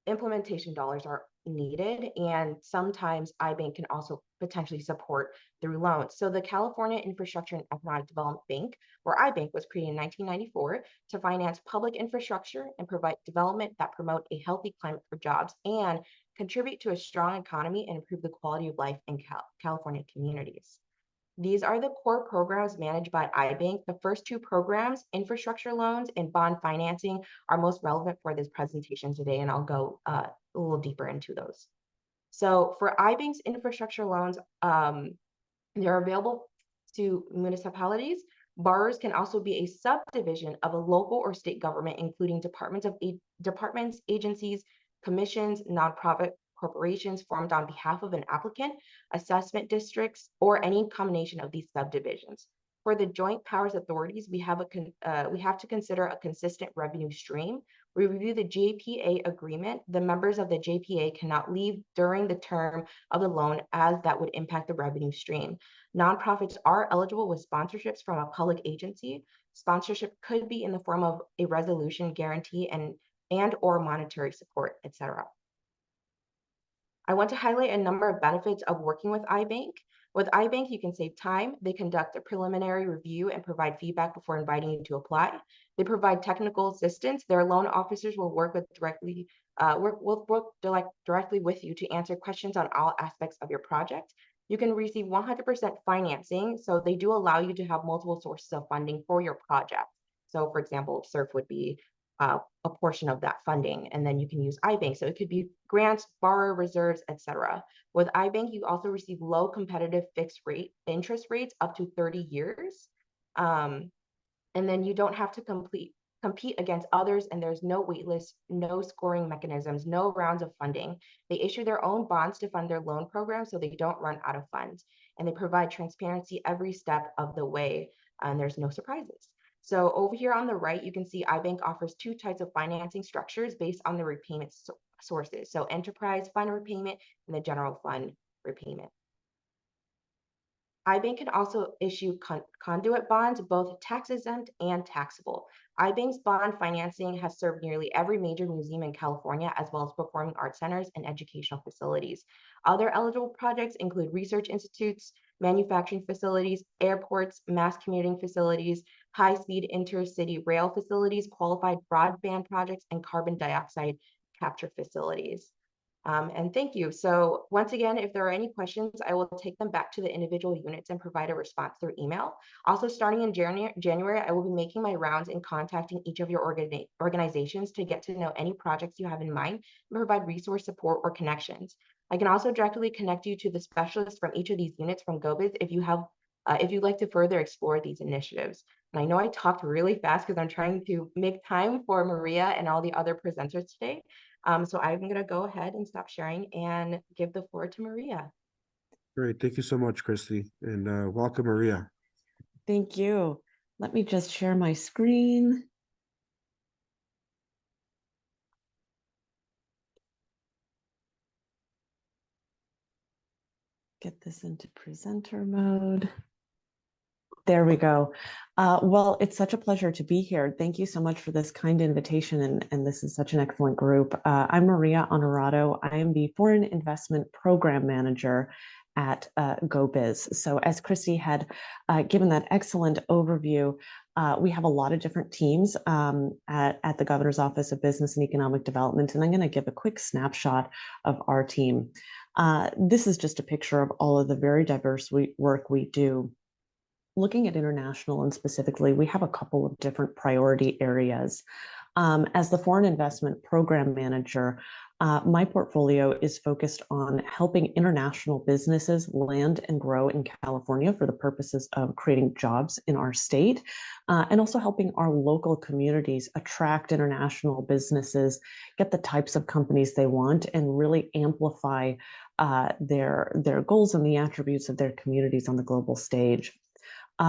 implementation dollars are needed, and sometimes iBank can also potentially support through loans. So the California Infrastructure and Economic Development Bank, or iBank, was created in 1994 to finance public infrastructure and provide development that promote a healthy climate for jobs and contribute to a strong economy and improve the quality of life in California communities. These are the core programs managed by iBank. The first 2 programs, infrastructure loans and bond financing, are most relevant for this presentation today, and I'll go a little deeper into those. So for iBank's infrastructure loans, they're available to municipalities. Borrowers can also be a subdivision of a local or state government, including departments, agencies, commissions, nonprofit corporations formed on behalf of an applicant, assessment districts, or any combination of these subdivisions. For the joint powers authorities, we have to consider a consistent revenue stream. We review the JPA agreement. The members of the JPA cannot leave during the term of the loan, as that would impact the revenue stream. Nonprofits are eligible with sponsorships from a public agency. Sponsorship could be in the form of a resolution guarantee and or monetary support, etc. I want to highlight a number of benefits of working with iBank. With iBank, you can save time. They conduct a preliminary review and provide feedback before inviting you to apply. They provide technical assistance. Their loan officers will work directly with you to answer questions on all aspects of your project. You can receive 100% financing, so they do allow you to have multiple sources of funding for your project. So, for example, SURF would be a portion of that funding, and then you can use iBank. So it could be grants, borrower reserves, etc. With iBank, you also receive low competitive fixed rate interest rates up to 30 years. And then you don't have to compete against others, and there's no wait list, no scoring mechanisms, no rounds of funding. They issue their own bonds to fund their loan program, so they don't run out of funds. And they provide transparency every step of the way, and there's no surprises. So over here on the right, you can see iBank offers 2 types of financing structures based on the repayment sources. So enterprise fund repayment and the general fund repayment. iBank can also issue conduit bonds, both tax exempt and taxable. iBank's bond financing has served nearly every major museum in California, as well as performing arts centers and educational facilities. Other eligible projects include research institutes, manufacturing facilities, airports, mass commuting facilities, high-speed intercity rail facilities, qualified broadband projects, and carbon dioxide capture facilities. And thank you. So once again, if there are any questions, I will take them back to the individual units and provide a response through email. Also, starting in January, I will be making my rounds and contacting each of your organizations to get to know any projects you have in mind and provide resource support or connections. I can also directly connect you to the specialists from each of these units from GoBiz if you'd like to further explore these initiatives. And I know I talked really fast because I'm trying to make time for Maria and all the other presenters today. So I'm going to go ahead and stop sharing and give the floor to Maria. Great. Thank you so much, Christy. And welcome, Maria. Thank you. Let me just share my screen. Get this into presenter mode. There we go. Well, it's such a pleasure to be here. Thank you so much for this kind invitation, and this is such an excellent group. I'm Maria Honorado. I am the Foreign Investment Program Manager at GoBiz. So as Christy had given that excellent overview, we have a lot of different teams at the Governor's Office of Business and Economic Development, and I'm going to give a quick snapshot of our team. This is just a picture of all of the very diverse work we do. Looking at international and specifically, we have a couple of different priority areas. As the Foreign Investment Program Manager, My portfolio is focused on helping international businesses land and grow in California for the purposes of creating jobs in our state, and also helping our local communities attract international businesses, get the types of companies they want, and really amplify their goals and the attributes of their communities on the global stage.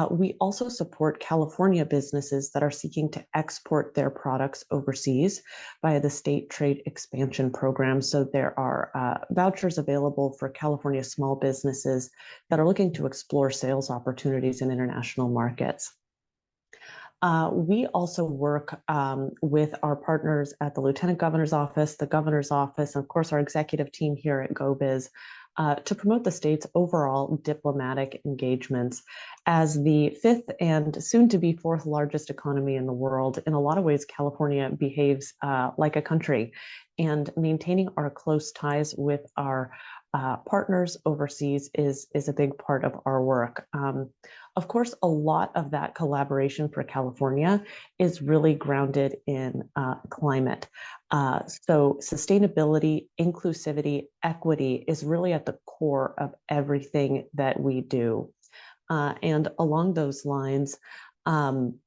We also support California businesses that are seeking to export their products overseas via the state trade expansion program. So there are vouchers available for California small businesses that are looking to explore sales opportunities in international markets. We also work with our partners at the Lieutenant Governor's Office, the Governor's Office, and of course our executive team here at GoBiz to promote the state's overall diplomatic engagements. As the fifth and soon to be fourth largest economy in the world, in a lot of ways, California behaves like a country, and maintaining our close ties with our partners overseas is a big part of our work. Of course, a lot of that collaboration for California is really grounded in climate. So sustainability, inclusivity, equity is really at the core of everything that we do. And along those lines, along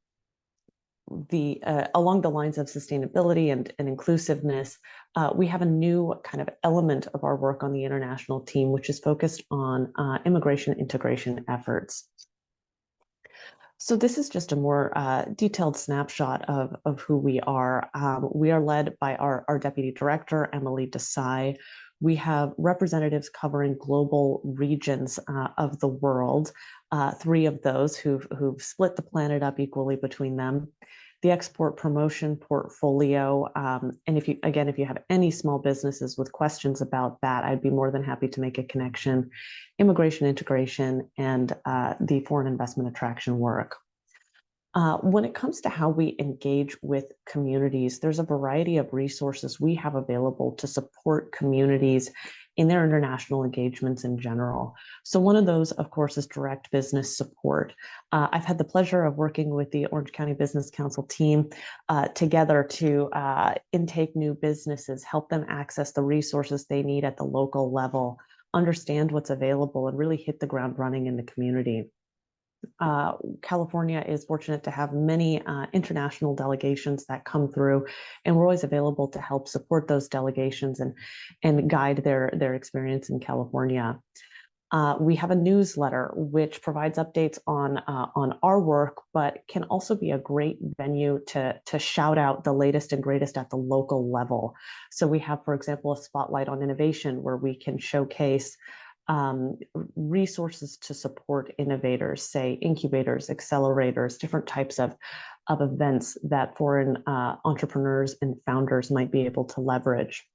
the lines of sustainability and inclusiveness, we have a new kind of element of our work on the international team, which is focused on immigration integration efforts. So this is just a more detailed snapshot of who we are. We are led by our Deputy Director, Emily Desai. We have representatives covering global regions of the world, 3 of those who've split the planet up equally between them. The export promotion portfolio, and if you have any small businesses with questions about that, I'd be more than happy to make a connection. Immigration integration and the foreign investment attraction work. When it comes to how we engage with communities, there's a variety of resources we have available to support communities in their international engagements in general. So one of those, of course, is direct business support. I've had the pleasure of working with the Orange County Business Council team together to intake new businesses, help them access the resources they need at the local level, understand what's available, and really hit the ground running in the community. California is fortunate to have many international delegations that come through, and we're always available to help support those delegations and guide their experience in California. We have a newsletter which provides updates on our work, but can also be a great venue to shout out the latest and greatest at the local level. So we have, for example, a spotlight on innovation where we can showcase resources to support innovators, say incubators, accelerators, different types of events that foreign entrepreneurs and founders might be able to leverage.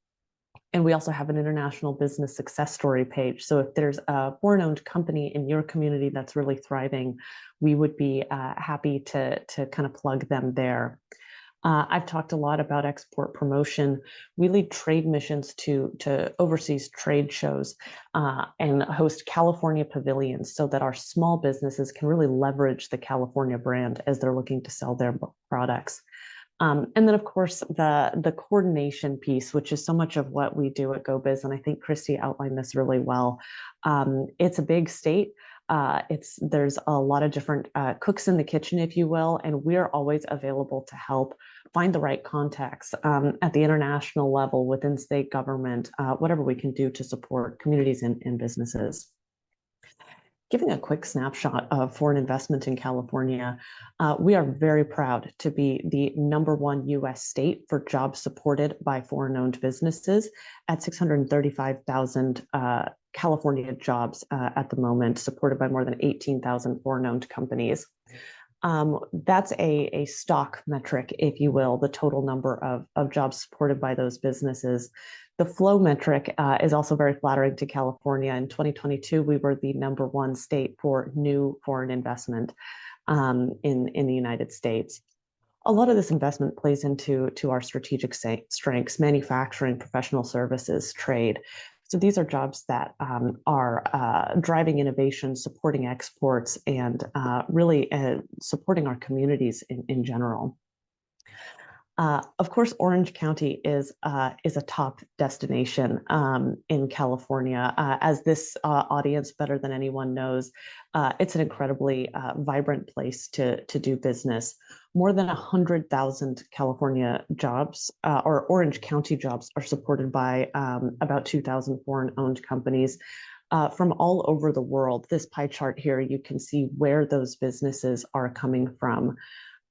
And we also have an international business success story page. So if there's a foreign-owned company in your community that's really thriving, we would be happy to kind of plug them there. I've talked a lot about export promotion. We lead trade missions to overseas trade shows and host California pavilions so that our small businesses can really leverage the California brand as they're looking to sell their products. And then, of course, the coordination piece, which is so much of what we do at GoBiz, and I think Christy outlined this really well. It's a big state. There's a lot of different cooks in the kitchen, if you will, and we're always available to help find the right contacts at the international level within state government, whatever we can do to support communities and businesses. Giving a quick snapshot of foreign investment in California, we are very proud to be the #1 US state for jobs supported by foreign-owned businesses at 635,000 California jobs at the moment, supported by more than 18,000 foreign-owned companies. That's a stock metric, if you will, the total number of jobs supported by those businesses. The flow metric is also very flattering to California. In 2022, we were the #1 state for new foreign investment in the United States. A lot of this investment plays into our strategic strengths: manufacturing, professional services, trade. So these are jobs that are driving innovation, supporting exports, and really supporting our communities in general. Of course, Orange County is a top destination in California. As this audience better than anyone knows, it's an incredibly vibrant place to do business. More than 100,000 California jobs or Orange County jobs are supported by about 2,000 foreign-owned companies from all over the world. This pie chart here, you can see where those businesses are coming from.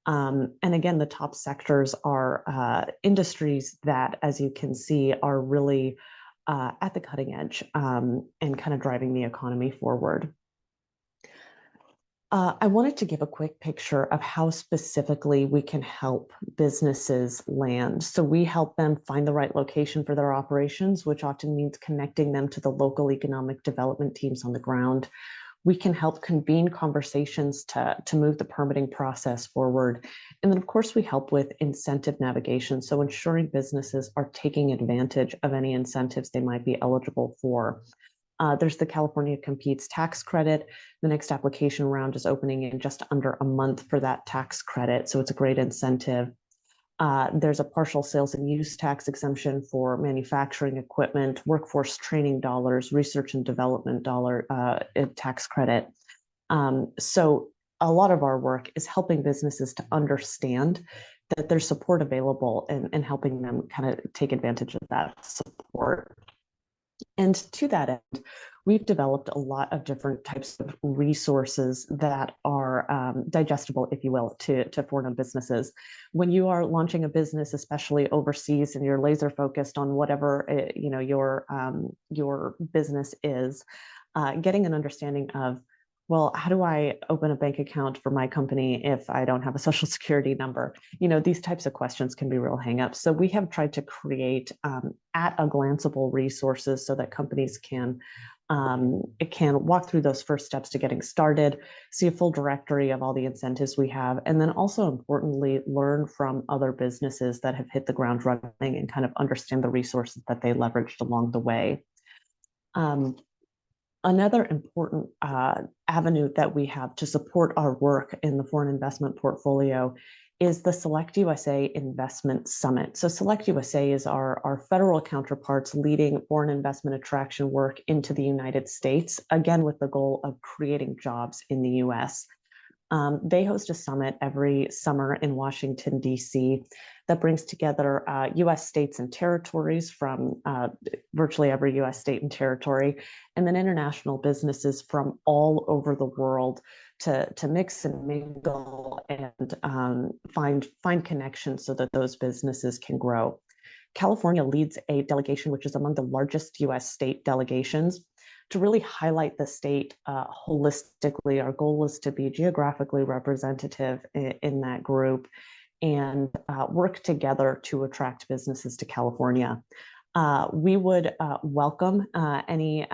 And again, the top sectors are industries that, as you can see, are really at the cutting edge and kind of driving the economy forward. I wanted to give a quick picture of how specifically we can help businesses land. So we help them find the right location for their operations, which often means connecting them to the local economic development teams on the ground. We can help convene conversations to move the permitting process forward. And then, of course, we help with incentive navigation, so ensuring businesses are taking advantage of any incentives they might be eligible for. There's the California Competes tax credit. The next application round is opening in just under a month for that tax credit, so it's a great incentive. There's a partial sales and use tax exemption for manufacturing equipment, workforce training dollars, research and development tax credit. So a lot of our work is helping businesses to understand that there's support available and helping them kind of take advantage of that support. And to that end, we've developed a lot of different types of resources that are digestible, if you will, to foreign businesses. When you are launching a business, especially overseas, and you're laser focused on whatever your business is, getting an understanding of, well, how do I open a bank account for my company if I don't have a social security number? These types of questions can be real hangups. So we have tried to create at-a-glanceable resources so that companies can walk through those first steps to getting started, see a full directory of all the incentives we have, and then also importantly, learn from other businesses that have hit the ground running and kind of understand the resources that they leveraged along the way. Another important avenue that we have to support our work in the foreign investment portfolio is the Select USA Investment Summit. So Select USA is our federal counterparts leading foreign investment attraction work into the United States, again, with the goal of creating jobs in the US. They host a summit every summer in Washington, D.C. that brings together U.S. states and territories from virtually every U.S. state and territory, and then international businesses from all over the world to mix and mingle and find connections so that those businesses can grow. California leads a delegation which is among the largest U.S. state delegations to really highlight the state holistically. Our goal is to be geographically representative in that group and work together to attract businesses to California. We would welcome any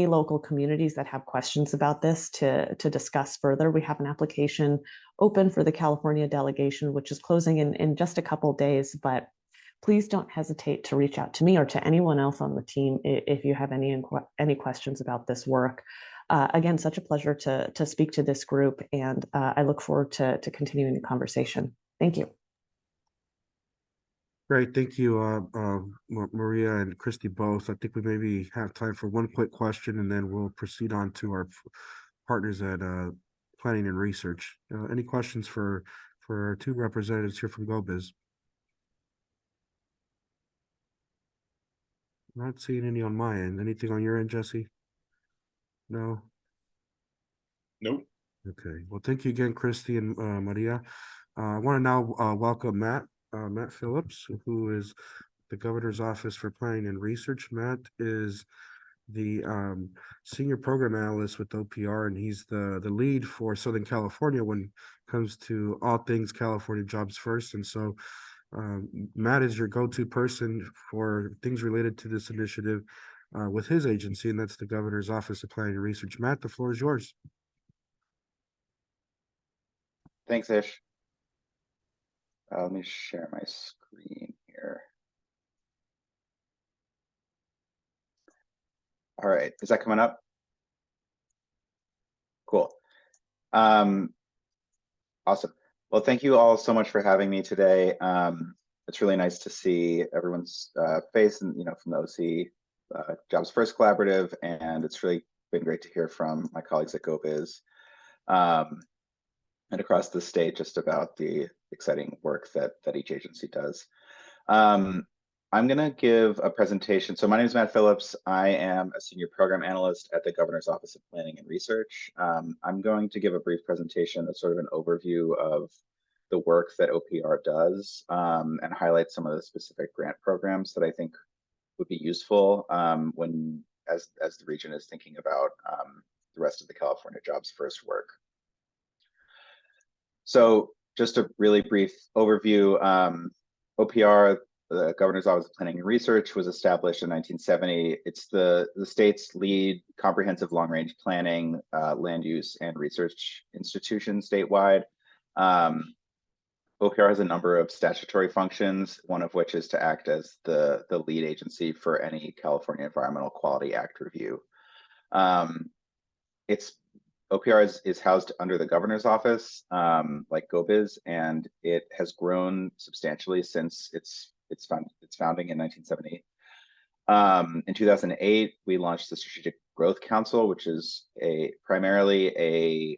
local communities that have questions about this to discuss further. We have an application open for the California delegation, which is closing in just a couple of days, but please don't hesitate to reach out to me or to anyone else on the team if you have any questions about this work. Again, such a pleasure to speak to this group, and I look forward to continuing the conversation. Thank you. Great, thank you, Maria and Christy both. I think we maybe have time for one quick question, and then we'll proceed on to our partners at Planning and Research. Any questions for our two representatives here from GoBiz? Not seeing any on my end. Anything on your end, Jesse? No? Nope. Okay. Well, thank you again, Christy and Maria. I want to now welcome Matt Phillips, who is the Governor's Office for Planning and Research. Matt is the Senior Program Analyst with OPR, and he's the lead for Southern California when it comes to all things California Jobs First. And so Matt is your go-to person for things related to this initiative with his agency, and that's the Governor's Office of Planning and Research. Matt, the floor is yours. Thanks, Ish. Let me share my screen here. All right, is that coming up? Cool. Awesome. Well, thank you all so much for having me today. It's really nice to see everyone's face, and from the OC Jobs First Collaborative, and it's really been great to hear from my colleagues at GoBiz and across the state just about the exciting work that each agency does. I'm going to give a presentation. So my name is Matt Phillips. I am a senior program analyst at the Governor's Office of Planning and Research. I'm going to give a brief presentation that's sort of an overview of the work that OPR does and highlight some of the specific grant programs that I think would be useful when as the region is thinking about the rest of the California Jobs First work. So just a really brief overview. OPR, the Governor's Office of Planning and Research, was established in 1970. It's the state's lead comprehensive long-range planning, land use, and research institution statewide. OPR has a number of statutory functions, one of which is to act as the lead agency for any California Environmental Quality Act review. OPR is housed under the governor's office, like GoBiz, and it has grown substantially since its founding in 1970. In 2008, we launched the Strategic Growth Council, which is primarily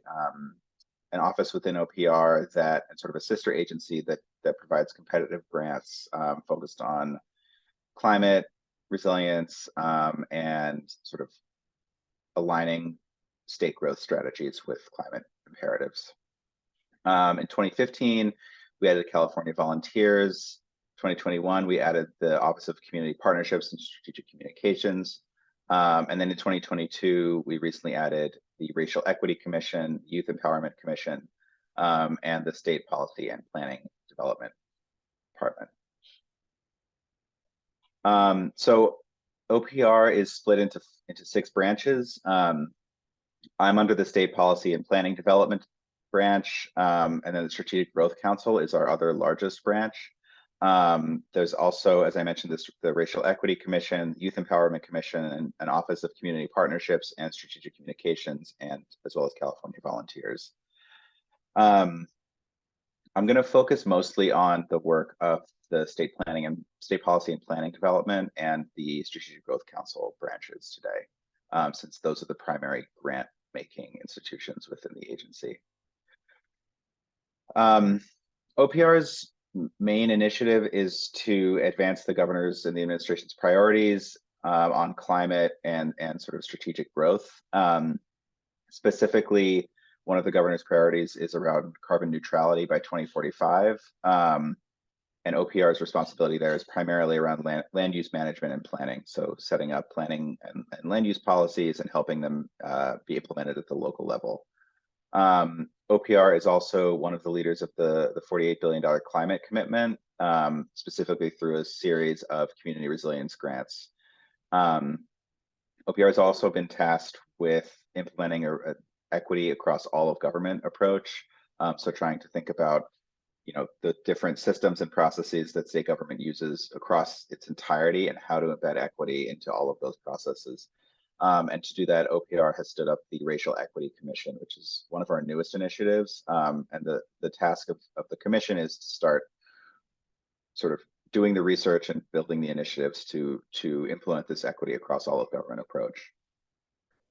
an office within OPR and sort of a sister agency that provides competitive grants focused on climate resilience and sort of aligning state growth strategies with climate imperatives. In 2015, we added California Volunteers. 2021, we added the Office of Community Partnerships and Strategic Communications. And then in 2022, we recently added the Racial Equity Commission, Youth Empowerment Commission, and the State Policy and Planning Development Department. So OPR is split into 6 branches. I'm under the State Policy and Planning Development branch, and then the Strategic Growth Council is our other largest branch. There's also, as I mentioned, the Racial Equity Commission, Youth Empowerment Commission, and an Office of Community Partnerships and Strategic Communications, and as well as California Volunteers. I'm going to focus mostly on the work of the State Policy and Planning Development and the Strategic Growth Council branches today, since those are the primary grant-making institutions within the agency. OPR's main initiative is to advance the governor's and the administration's priorities on climate and sort of strategic growth. Specifically, one of the governor's priorities is around carbon neutrality by 2045. And OPR's responsibility there is primarily around land use management and planning. So setting up planning and land use policies and helping them be implemented at the local level. OPR is also one of the leaders of the $48 billion climate commitment, specifically through a series of community resilience grants. OPR has also been tasked with implementing a equity across all of government approach. So trying to think about the different systems and processes that state government uses across its entirety and how to embed equity into all of those processes. And to do that, OPR has stood up the Racial Equity Commission, which is one of our newest initiatives. And the task of the commission is to start sort of doing the research and building the initiatives to implement this equity across all of government approach.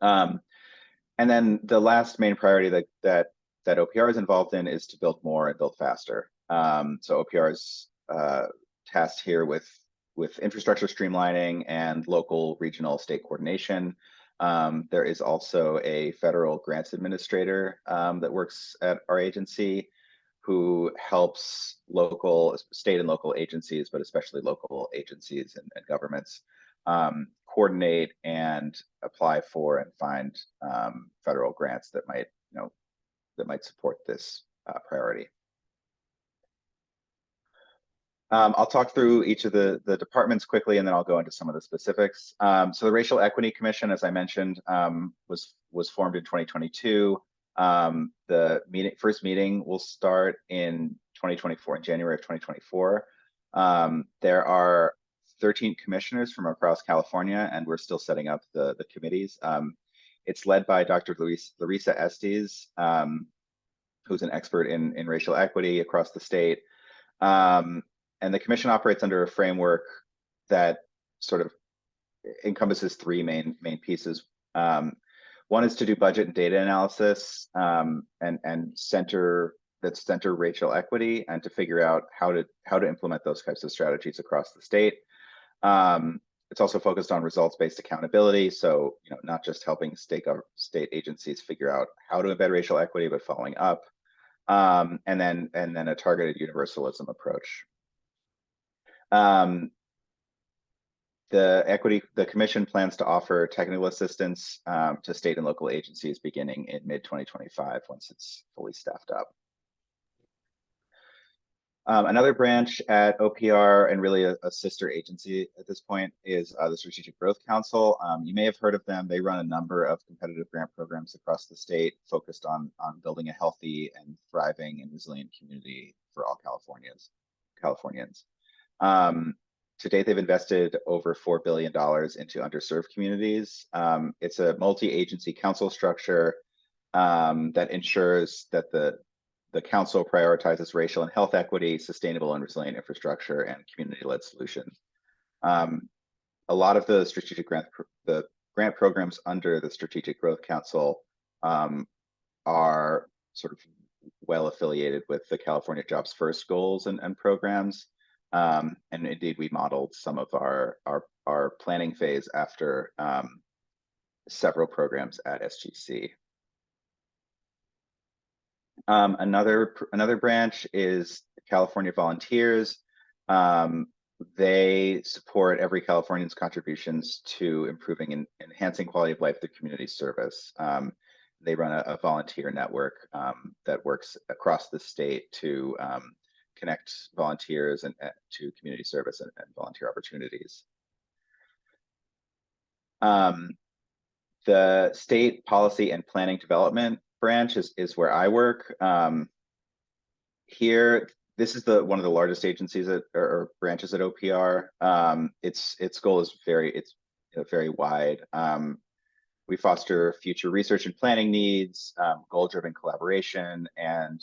And then the last main priority that OPR is involved in is to build more and build faster. So OPR is tasked here with infrastructure streamlining and local, regional, state coordination. There is also a federal grants administrator that works at our agency who helps state and local agencies, but especially local agencies and governments coordinate and apply for and find federal grants that might support this priority. I'll talk through each of the departments quickly, and then I'll go into some of the specifics. So the Racial Equity Commission, as I mentioned, was formed in 2022. The first meeting will start in 2024, in January of 2024. There are 13 commissioners from across California, and we're still setting up the committees. It's led by Dr. Larissa Estes, who's an expert in racial equity across the state. And the commission operates under a framework that sort of encompasses three main pieces. One is to do budget and data analysis and center racial equity, and to figure out how to implement those types of strategies across the state. It's also focused on results-based accountability, so not just helping state agencies figure out how to embed racial equity, but following up, and then a targeted universalism approach. The commission plans to offer technical assistance to state and local agencies beginning in mid-2025 once it's fully staffed up. Another branch at OPR, and really a sister agency at this point, is the Strategic Growth Council. You may have heard of them. They run a number of competitive grant programs across the state focused on building a healthy and thriving and resilient community for all Californians. To date, they've invested over $4 billion into underserved communities. It's a multi-agency council structure that ensures that the council prioritizes racial and health equity, sustainable and resilient infrastructure, and community-led solutions. A lot of the grant programs under the Strategic Growth Council are sort of well affiliated with the California Jobs First goals and programs. And indeed, we modeled some of our planning phase after several programs at SGC. Another branch is California Volunteers. They support every Californian's contributions to improving and enhancing quality of life through community service. They run a volunteer network that works across the state to connect volunteers and to community service and volunteer opportunities. The State Policy and Planning Development branch is where I work. Here, this is one of the largest agencies or branches at OPR. Its goal is very wide. We foster future research and planning needs, goal-driven collaboration, and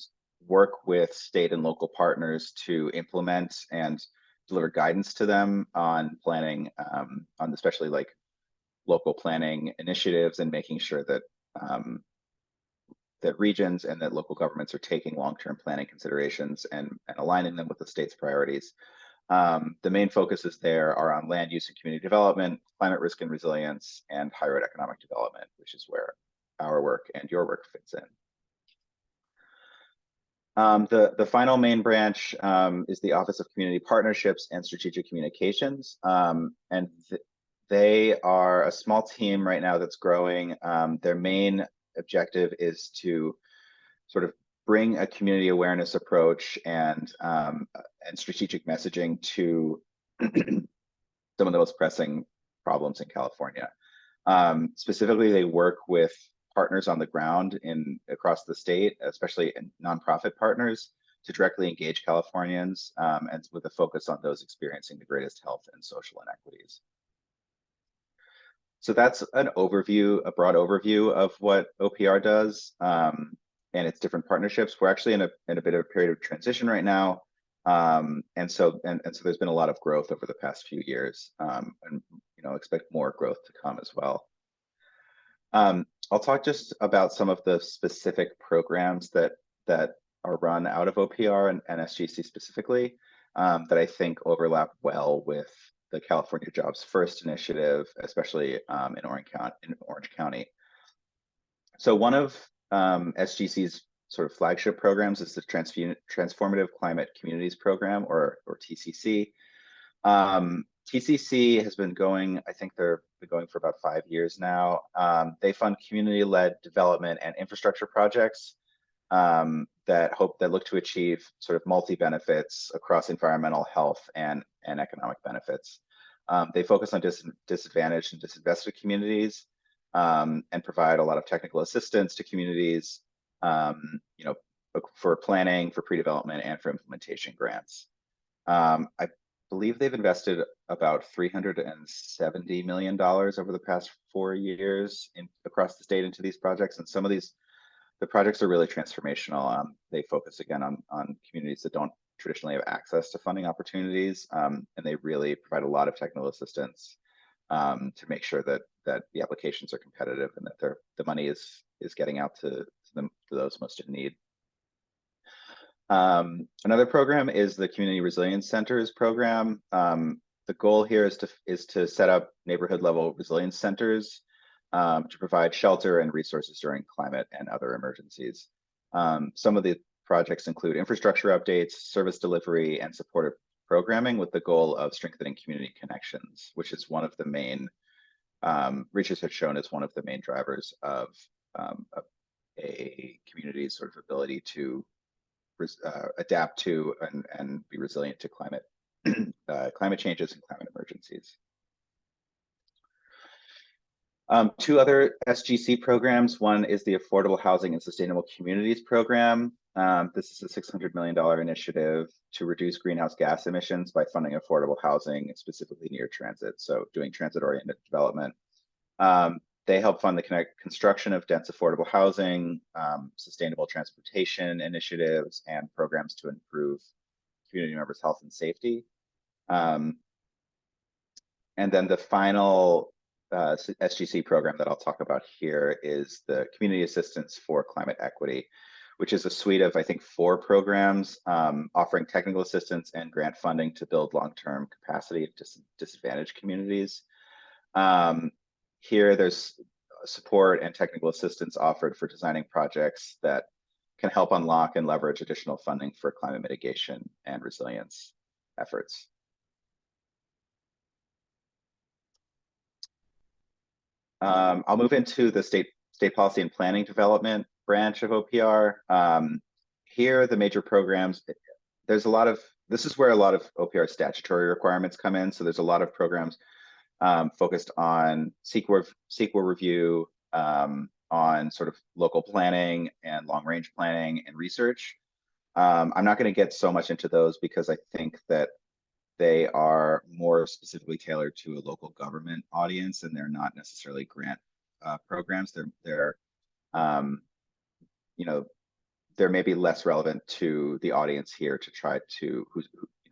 work with state and local partners to implement and deliver guidance to them on planning, on especially like local planning initiatives, and making sure that that regions and that local governments are taking long-term planning considerations and aligning them with the state's priorities. The main focuses there are on land use and community development, climate risk and resilience, and high road economic development, which is where our work and your work fits in. The final main branch is the Office of Community Partnerships and Strategic Communications. And they are a small team right now that's growing. Their main objective is to sort of bring a community awareness approach and strategic messaging to some of the most pressing problems in California. Specifically, they work with partners on the ground across the state, especially nonprofit partners, to directly engage Californians, and with a focus on those experiencing the greatest health and social inequities. So that's an overview, a broad overview of what OPR does and its different partnerships. We're actually in a bit of a period of transition right now, and so there's been a lot of growth over the past few years, and expect more growth to come as well. I'll talk just about some of the specific programs that are run out of OPR and SGC specifically that I think overlap well with the California Jobs First initiative, especially in Orange County. So one of SGC's sort of flagship programs is the Transformative Climate Communities Program, or TCC. TCC has been going, I think they've been going for about 5 years now. They fund community-led development and infrastructure projects that look to achieve sort of multi-benefits across environmental, health, and economic benefits. They focus on disadvantaged and disinvested communities and provide a lot of technical assistance to communities, for planning, for pre-development, and for implementation grants. I believe they've invested about $370 million over the past 4 years across the state into these projects, and some of the projects are really transformational. They focus again on communities that don't traditionally have access to funding opportunities, and they really provide a lot of technical assistance to make sure that the applications are competitive and that the money is getting out to those most in need. Another program is the Community Resilience Centers program. The goal here is to set up neighborhood level resilience centers to provide shelter and resources during climate and other emergencies. Some of the projects include infrastructure updates, service delivery, and supportive programming with the goal of strengthening community connections, which is one of the main, research has shown is one of the main drivers of a community's sort of ability to adapt to and be resilient to climate changes and climate emergencies. Two other SGC programs. One is the Affordable Housing and Sustainable Communities Program. This is a $600 million initiative to reduce greenhouse gas emissions by funding affordable housing, specifically near transit. So doing transit-oriented development. They help fund the construction of dense affordable housing, sustainable transportation initiatives, and programs to improve community members' health and safety. And then the final SGC program that I'll talk about here is the Community Assistance for Climate Equity, which is a suite of, I think, 4 programs offering technical assistance and grant funding to build long-term capacity of disadvantaged communities. Here, there's support and technical assistance offered for designing projects that can help unlock and leverage additional funding for climate mitigation and resilience efforts. I'll move into the state policy and planning development branch of OPR. Here, the major programs, this is where a lot of OPR statutory requirements come in. So there's a lot of programs focused on CEQA review, on sort of local planning and long range planning and research. I'm not going to get so much into those because I think that they are more specifically tailored to a local government audience, and they're not necessarily grant programs. They're may be less relevant to the audience here to try to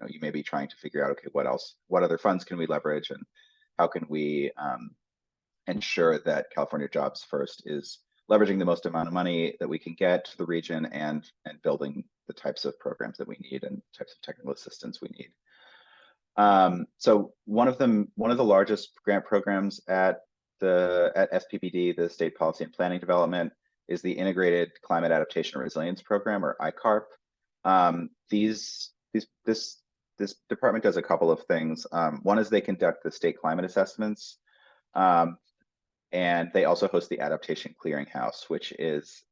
you may be trying to figure out, okay, what other funds can we leverage, and how can we ensure that California Jobs First is leveraging the most amount of money that we can get to the region and building the types of programs that we need and types of technical assistance we need. So one of the largest grant programs at SPPD, the State Policy and Planning Development, is the Integrated Climate Adaptation and Resilience Program, or ICARP. This department does a couple of things. One is they conduct the state climate assessments, and they also host the Adaptation Clearinghouse, which is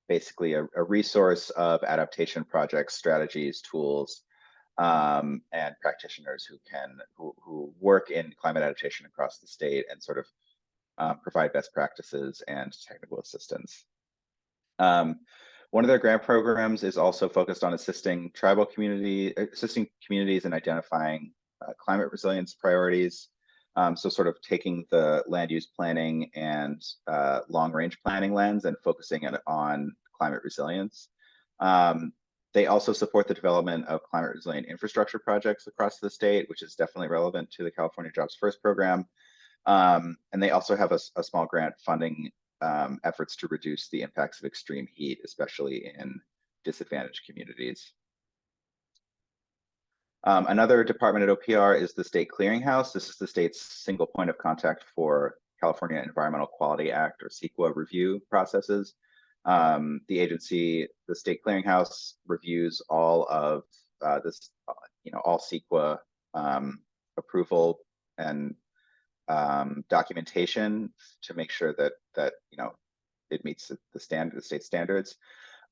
basically a resource of adaptation projects, strategies, tools, and practitioners who work in climate adaptation across the state and sort of provide best practices and technical assistance. One of their grant programs is also focused on assisting communities in identifying climate resilience priorities. So sort of taking the land use planning and long range planning lens and focusing it on climate resilience. They also support the development of climate resilient infrastructure projects across the state, which is definitely relevant to the California Jobs First program. And they also have a small grant funding efforts to reduce the impacts of extreme heat, especially in disadvantaged communities. Another department at OPR is the State Clearinghouse. This is the state's single point of contact for California Environmental Quality Act, or CEQA, review processes. The agency, the State Clearinghouse, reviews all of all CEQA approval and documentation to make sure that it meets the state standards.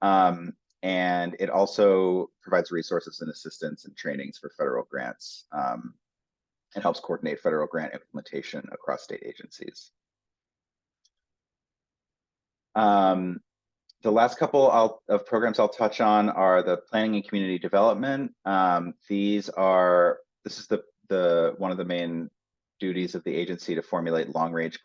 And it also provides resources and assistance and trainings for federal grants, and helps coordinate federal grant implementation across state agencies. The last couple of programs I'll touch on are the planning and community development. This is one of the main duties of the agency to formulate long-range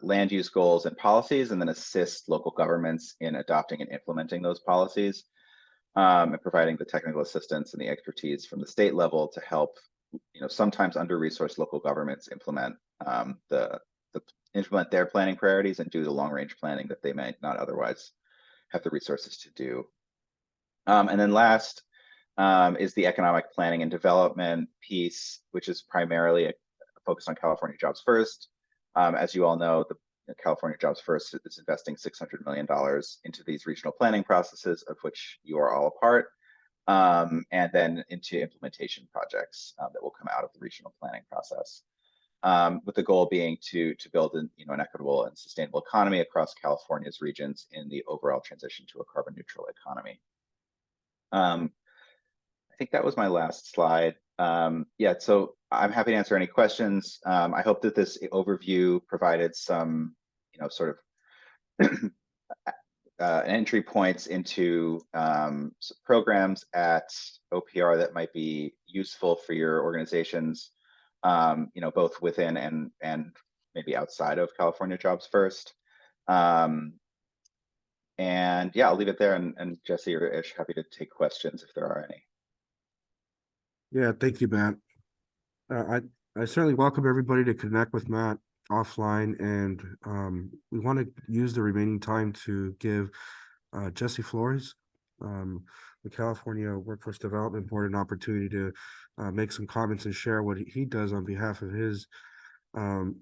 land use goals and policies, and then assist local governments in adopting and implementing those policies. and providing the technical assistance and the expertise from the state level to help, sometimes under-resourced local governments implement implement their planning priorities and do the long-range planning that they might not otherwise have the resources to do. And then last is the economic planning and development piece, which is primarily focused on California Jobs First. As you all know, the California Jobs First is investing $600 million into these regional planning processes, of which you are all a part, and then into implementation projects that will come out of the regional planning process, with the goal being to build an equitable and sustainable economy across California's regions in the overall transition to a carbon neutral economy. I think that was my last slide. Yeah, so I'm happy to answer any questions. I hope that this overview provided some, sort of entry points into programs at OPR that might be useful for your organizations, both within and maybe outside of California Jobs First. And yeah, I'll leave it there. And Jesse or Ish, happy to take questions if there are any. Yeah, thank you, Matt. I certainly welcome everybody to connect with Matt offline, and we want to use the remaining time to give Jesse Flores, the California Workforce Development Board, an opportunity to make some comments and share what he does on behalf of his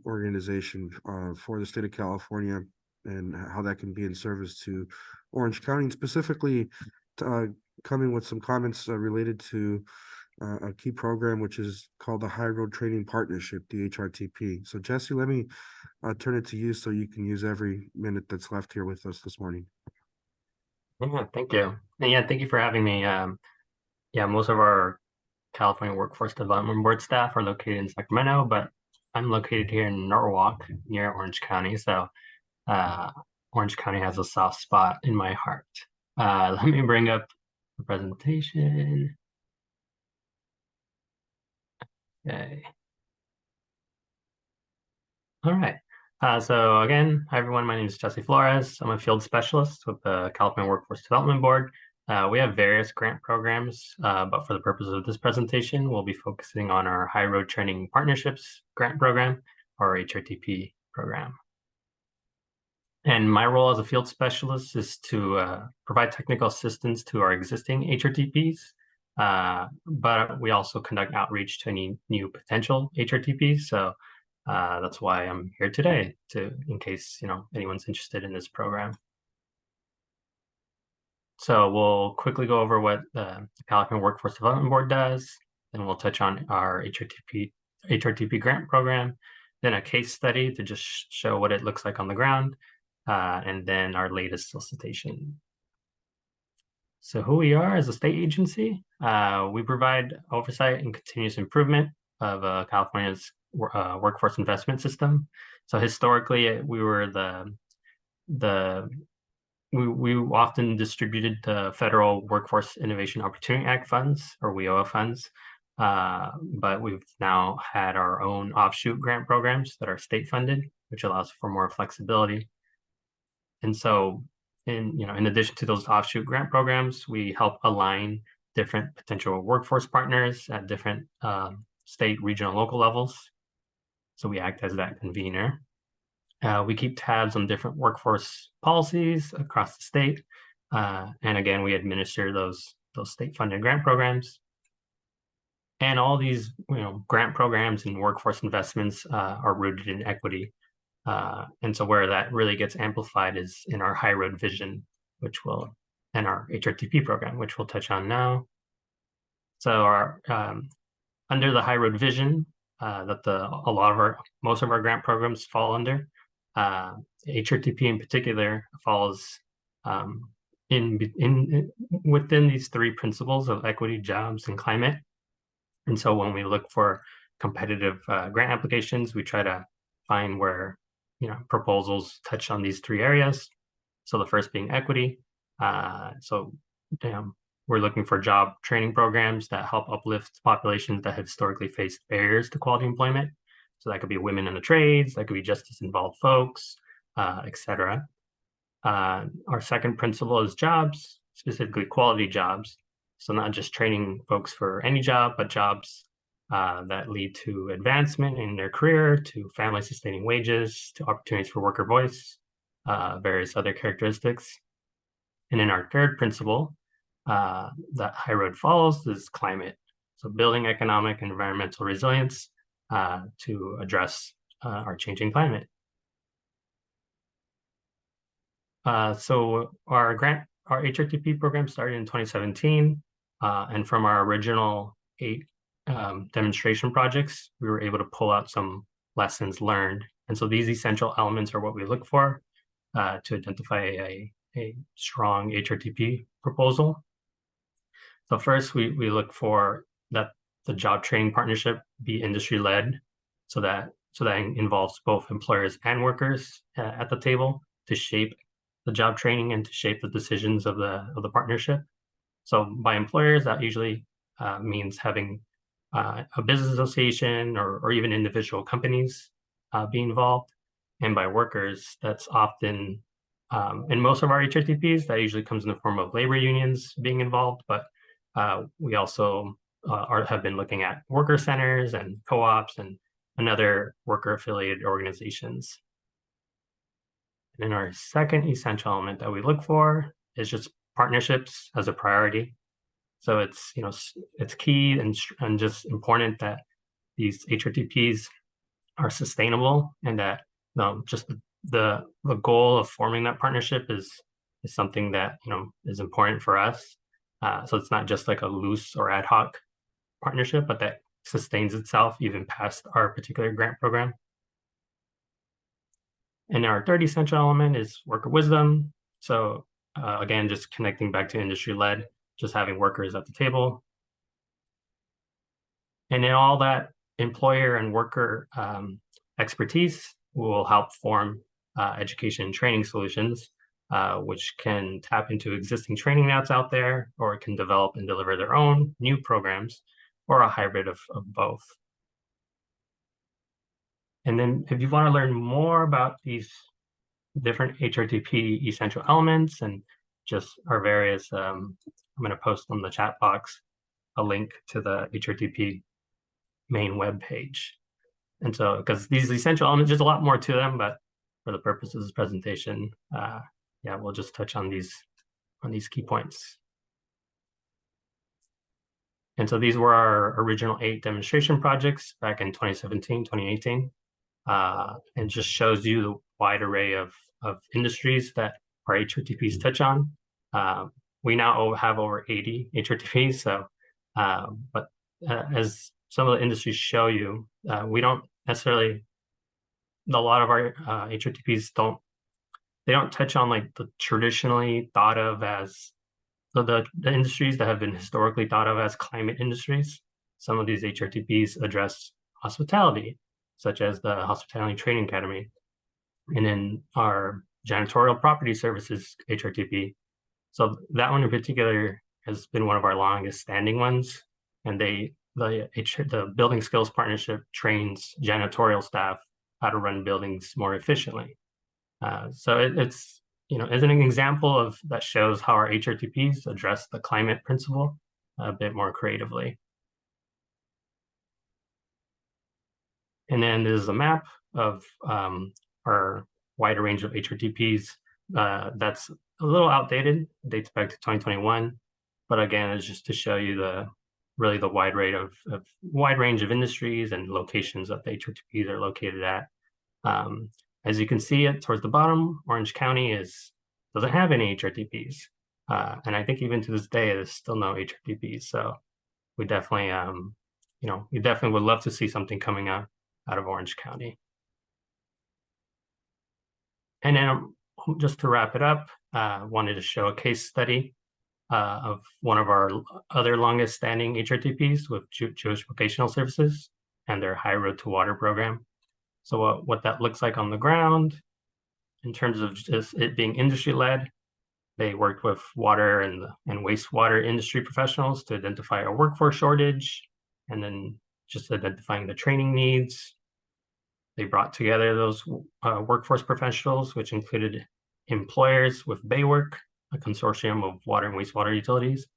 organization for the state of California, and how that can be in service to Orange County, and specifically coming with some comments related to a key program, which is called the High Road Training Partnership, the HRTP. So Jesse, let me turn it to you so you can use every minute that's left here with us this morning. Yeah, thank you. And yeah, thank you for having me. Yeah, most of our California Workforce Development Board staff are located in Sacramento, but I'm located here in Norwalk near Orange County. So Orange County has a soft spot in my heart. Let me bring up the presentation. Okay. All right. So again, hi everyone, my name is Jesse Flores. I'm a field specialist with the California Workforce Development Board. We have various grant programs, but for the purpose of this presentation, we'll be focusing on our High Road Training Partnerships grant program, or HRTP program. And my role as a field specialist is to provide technical assistance to our existing HRTPs, but we also conduct outreach to any new potential HRTPs. So that's why I'm here today, in case anyone's interested in this program. So we'll quickly go over what the California Workforce Development Board does, then we'll touch on our HRTP grant program, then a case study to just show what it looks like on the ground, and then our latest solicitation. So who we are as a state agency, we provide oversight and continuous improvement of California's workforce investment system. So historically, we were we often distributed the Federal Workforce Innovation Opportunity Act funds, or WIOA funds, but we've now had our own offshoot grant programs that are state funded, which allows for more flexibility. And so in addition to those offshoot grant programs, we help align different potential workforce partners at different state, regional, local levels. So we act as that convener. We keep tabs on different workforce policies across the state. And again, we administer those state-funded grant programs. And all these grant programs and workforce investments are rooted in equity. And so where that really gets amplified is in our High Road Vision, and our HRTP program, which we'll touch on now. So our under the High Road Vision that most of our grant programs fall under, HRTP in particular falls within these three principles of equity, jobs, and climate. And so when we look for competitive grant applications, we try to find where proposals touch on these three areas. So the first being equity. We're looking for job training programs that help uplift populations that have historically faced barriers to quality employment. So that could be women in the trades, that could be justice-involved folks, etc. Our second principle is jobs. specifically quality jobs. So not just training folks for any job, but jobs that lead to advancement in their career, to family sustaining wages, to opportunities for worker voice, various other characteristics. And in our third principle that High Road follows is climate. So building economic and environmental resilience to address our changing climate. So our HRTP program started in 2017, and from our original 8 demonstration projects, we were able to pull out some lessons learned. And so these essential elements are what we look for to identify a strong HRTP proposal. So first, we look for that the job training partnership be industry-led, so that involves both employers and workers at the table to shape the job training and to shape the decisions of the partnership. So by employers, that usually means having a business association or even individual companies be involved. And by workers, that's often in most of our HRTPs, that usually comes in the form of labor unions being involved, but we also have been looking at worker centers and co-ops and other worker affiliated organizations. And then our second essential element that we look for is just partnerships as a priority. So it's, you know, it's key and just important that these HRTPs are sustainable, and that just the goal of forming that partnership is something that, you know, is important for us. So it's not just like a loose or ad hoc partnership, but that sustains itself even past our particular grant program. And our third essential element is worker wisdom. So again, just connecting back to industry-led, just having workers at the table. And then all that employer and worker expertise will help form education and training solutions, which can tap into existing training that's out there, or can develop and deliver their own new programs, or a hybrid of both. And then if you want to learn more about these different HRTP essential elements and just our various, I'm going to post on the chat box a link to the HRTP main web page. And so, because these essential elements, there's a lot more to them, but for the purposes of this presentation, yeah, we'll just touch on these key points. And so these were our original 8 demonstration projects back in 2017, 2018, and just shows you the wide array of industries that our HRTPs touch on. We now have over 80 HRTPs, so, but as some of the industries show you, we don't necessarily, a lot of our HRTPs don't touch on like the traditionally thought of as the industries that have been historically thought of as climate industries. Some of these HRTPs address hospitality, such as the Hospitality Training Academy, and then our janitorial property services HRTP. So that one in particular has been one of our longest standing ones, and the Building Skills Partnership trains janitorial staff how to run buildings more efficiently. So it's, you know, as an example of that shows how our HRTPs address the climate principle a bit more creatively. And then there's a map of our wider range of HRTPs. That's a little outdated, dates back to 2021, but again, it's just to show you really the wide range of industries and locations that the HRTPs are located at. As you can see it towards the bottom, Orange County doesn't have any HRTPs. And I think even to this day, there's still no HRTPs. So we definitely, you know, we definitely would love to see something coming out of Orange County. And then just to wrap it up, wanted to show a case study of one of our other longest standing HRTPs with Jewish Vocational Services and their High Road to Water program. So what that looks like on the ground in terms of just it being industry-led, they worked with water and wastewater industry professionals to identify a workforce shortage, and then just identifying the training needs. They brought together those workforce professionals, which included employers with bay work, a consortium of water and wastewater utilities,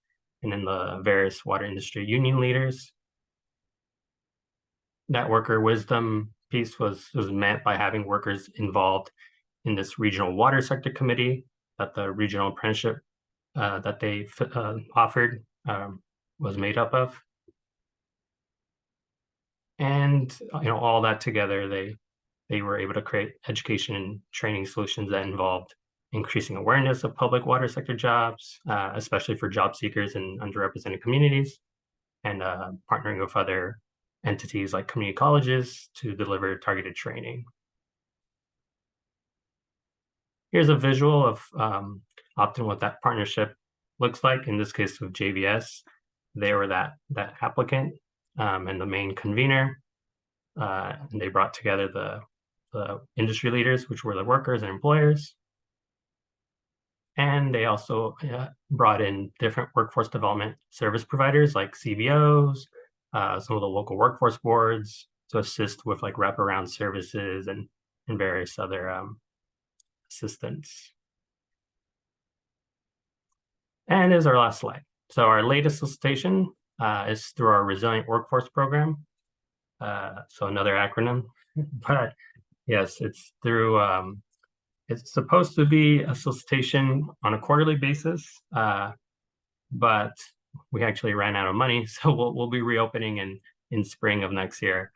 and then the various water industry union leaders. That worker wisdom piece was meant by having workers involved in this regional water sector committee that the regional apprenticeship that they offered was made up of. And all that together, they were able to create education and training solutions that involved increasing awareness of public water sector jobs, especially for job seekers in underrepresented communities, and partnering with other entities like community colleges to deliver targeted training. Here's a visual of often what that partnership looks like. In this case with JVS, they were that applicant and the main convener. And they brought together the industry leaders, which were the workers and employers. And they also brought in different workforce development service providers like CBOs, some of the local workforce boards to assist with like wraparound services and various other assistance. And is our last slide. So our latest solicitation is through our Resilient Workforce Program. So another acronym, but yes, it's through, it's supposed to be a solicitation on a quarterly basis, but we actually ran out of money. So we'll be reopening in spring of next year.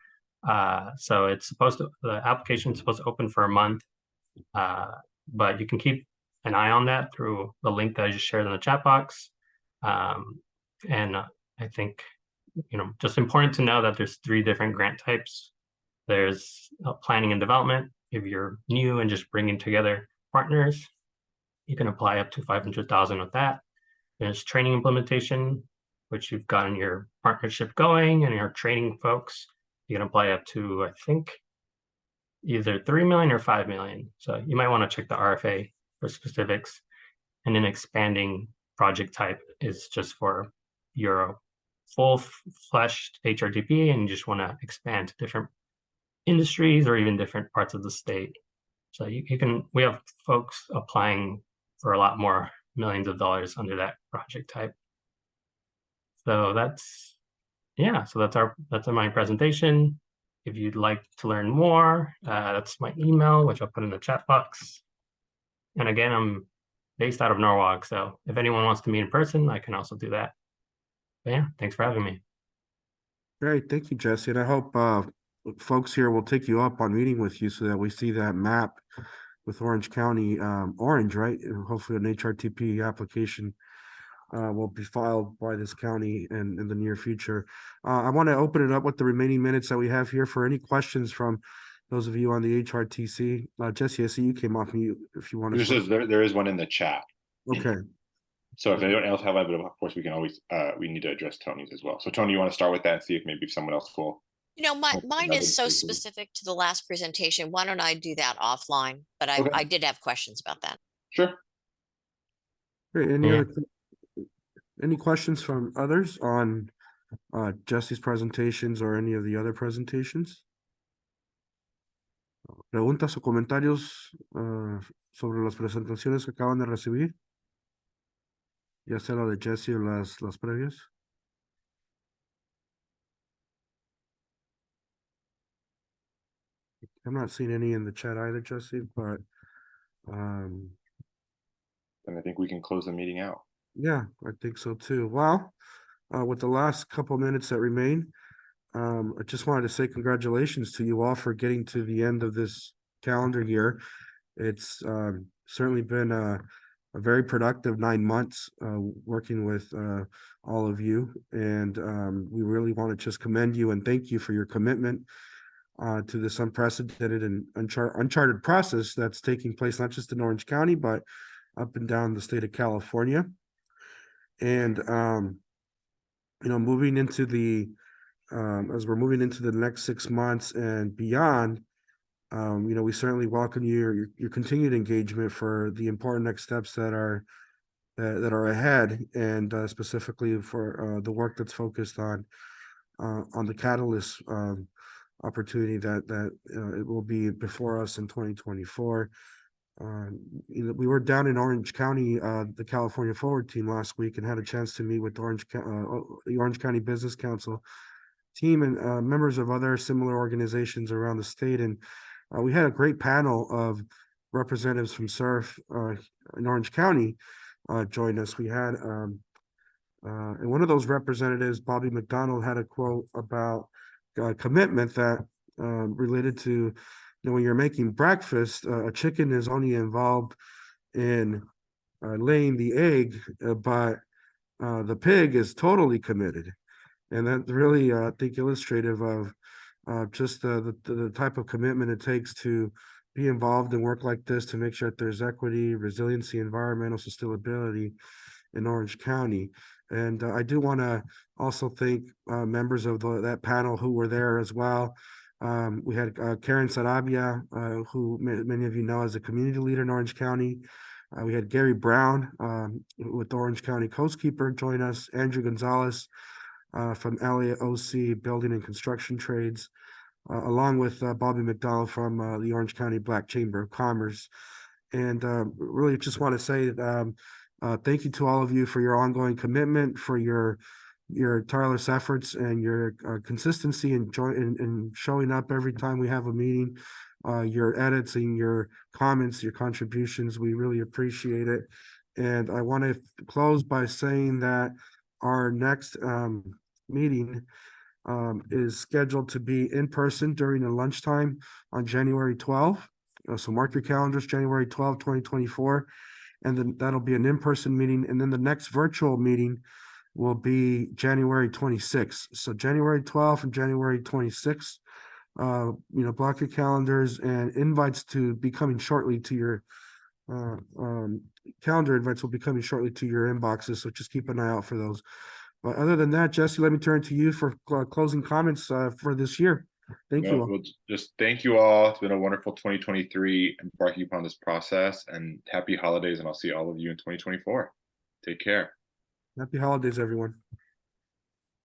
So it's supposed to, the application is supposed to open for a month, but you can keep an eye on that through the link that I just shared in the chat box. And I think, just important to know that there's 3 different grant types. There's planning and development. If you're new and just bringing together partners, you can apply up to $500,000 with that. There's training implementation, which you've gotten your partnership going and your training folks. You can apply up to, I think, either 3 million or 5 million. So you might want to check the RFA for specifics. And then expanding project type is just for your full-fledged HRTP and you just want to expand to different industries or even different parts of the state. So we have folks applying for a lot more millions of dollars under that project type. So that's my presentation. If you'd like to learn more, that's my email, which I'll put in the chat box. And again, I'm based out of Norwalk, so if anyone wants to meet in person, I can also do that. But yeah, thanks for having me. Great, thank you, Jesse. And I hope folks here will take you up on meeting with you so that we see that map with Orange County, orange, right? And hopefully an HRTP application will be filed by this county in the near future. I want to open it up with the remaining minutes that we have here for any questions from those of you on the HRTC. Jesse, I see you came off mute if you want to. There is one in the chat. Okay. So if anyone else have that, but of course we can always, we need to address Tony's as well. So Tony, you want to start with that and see if maybe someone else will. Mine is so specific to the last presentation. Why don't I do that offline? But I did have questions about that. Sure. Great. Any questions from others on Jesse's presentations or any of the other presentations? ¿Preguntas o comentarios sobre las presentaciones que acaban de recibir? Ya sea la de Jesse o las previas. I'm not seeing any in the chat either, Jesse, but and I think we can close the meeting out. Yeah, I think so too. Well, with the last couple minutes that remain, I just wanted to say congratulations to you all for getting to the end of this calendar year. It's certainly been a very productive 9 months working with all of you, and we really want to just commend you and thank you for your commitment to this unprecedented and uncharted process that's taking place not just in Orange County, but up and down the state of California. And moving into the as we're moving into the next 6 months and beyond, we certainly welcome your continued engagement for the important next steps that are ahead, and specifically for the work that's focused on the Catalyst opportunity that it will be before us in 2024. We were down in Orange County, the California Forward team last week, and had a chance to meet with the Orange County Business Council team and members of other similar organizations around the state. And we had a great panel of representatives from SURF in Orange County join us. We had, and one of those representatives, Bobby McDonald, had a quote about commitment that related to, when you're making breakfast, a chicken is only involved in laying the egg, but the pig is totally committed. And that's really, I think, illustrative of just the type of commitment it takes to be involved in work like this, to make sure that there's equity, resiliency, environmental sustainability in Orange County. And I do want to also thank members of that panel who were there as well. We had Karen Sarabia, who many of you know as a community leader in Orange County. We had Gary Brown with the Orange County Coastkeeper join us, Andrew Gonzalez from LAOC Building and Construction Trades, along with Bobby McDonald from the Orange County Black Chamber of Commerce. And really just want to say thank you to all of you for your ongoing commitment, for your tireless efforts, and your consistency in showing up every time we have a meeting. Your edits and your comments, your contributions, we really appreciate it. And I want to close by saying that our next meeting is scheduled to be in person during the lunchtime on January 12th. So mark your calendars, January 12th, 2024. And then that'll be an in-person meeting. And then the next virtual meeting will be January 26th. So January 12th and January 26th, block your calendars, and invites to be coming shortly to your calendar invites will be coming shortly to your inboxes. So just keep an eye out for those. But other than that, Jesse, let me turn to you for closing comments for this year. Thank you all. Well, just thank you all. It's been a wonderful 2023 embarking upon this process, and happy holidays. And I'll see all of you in 2024. Take care. Happy holidays, everyone.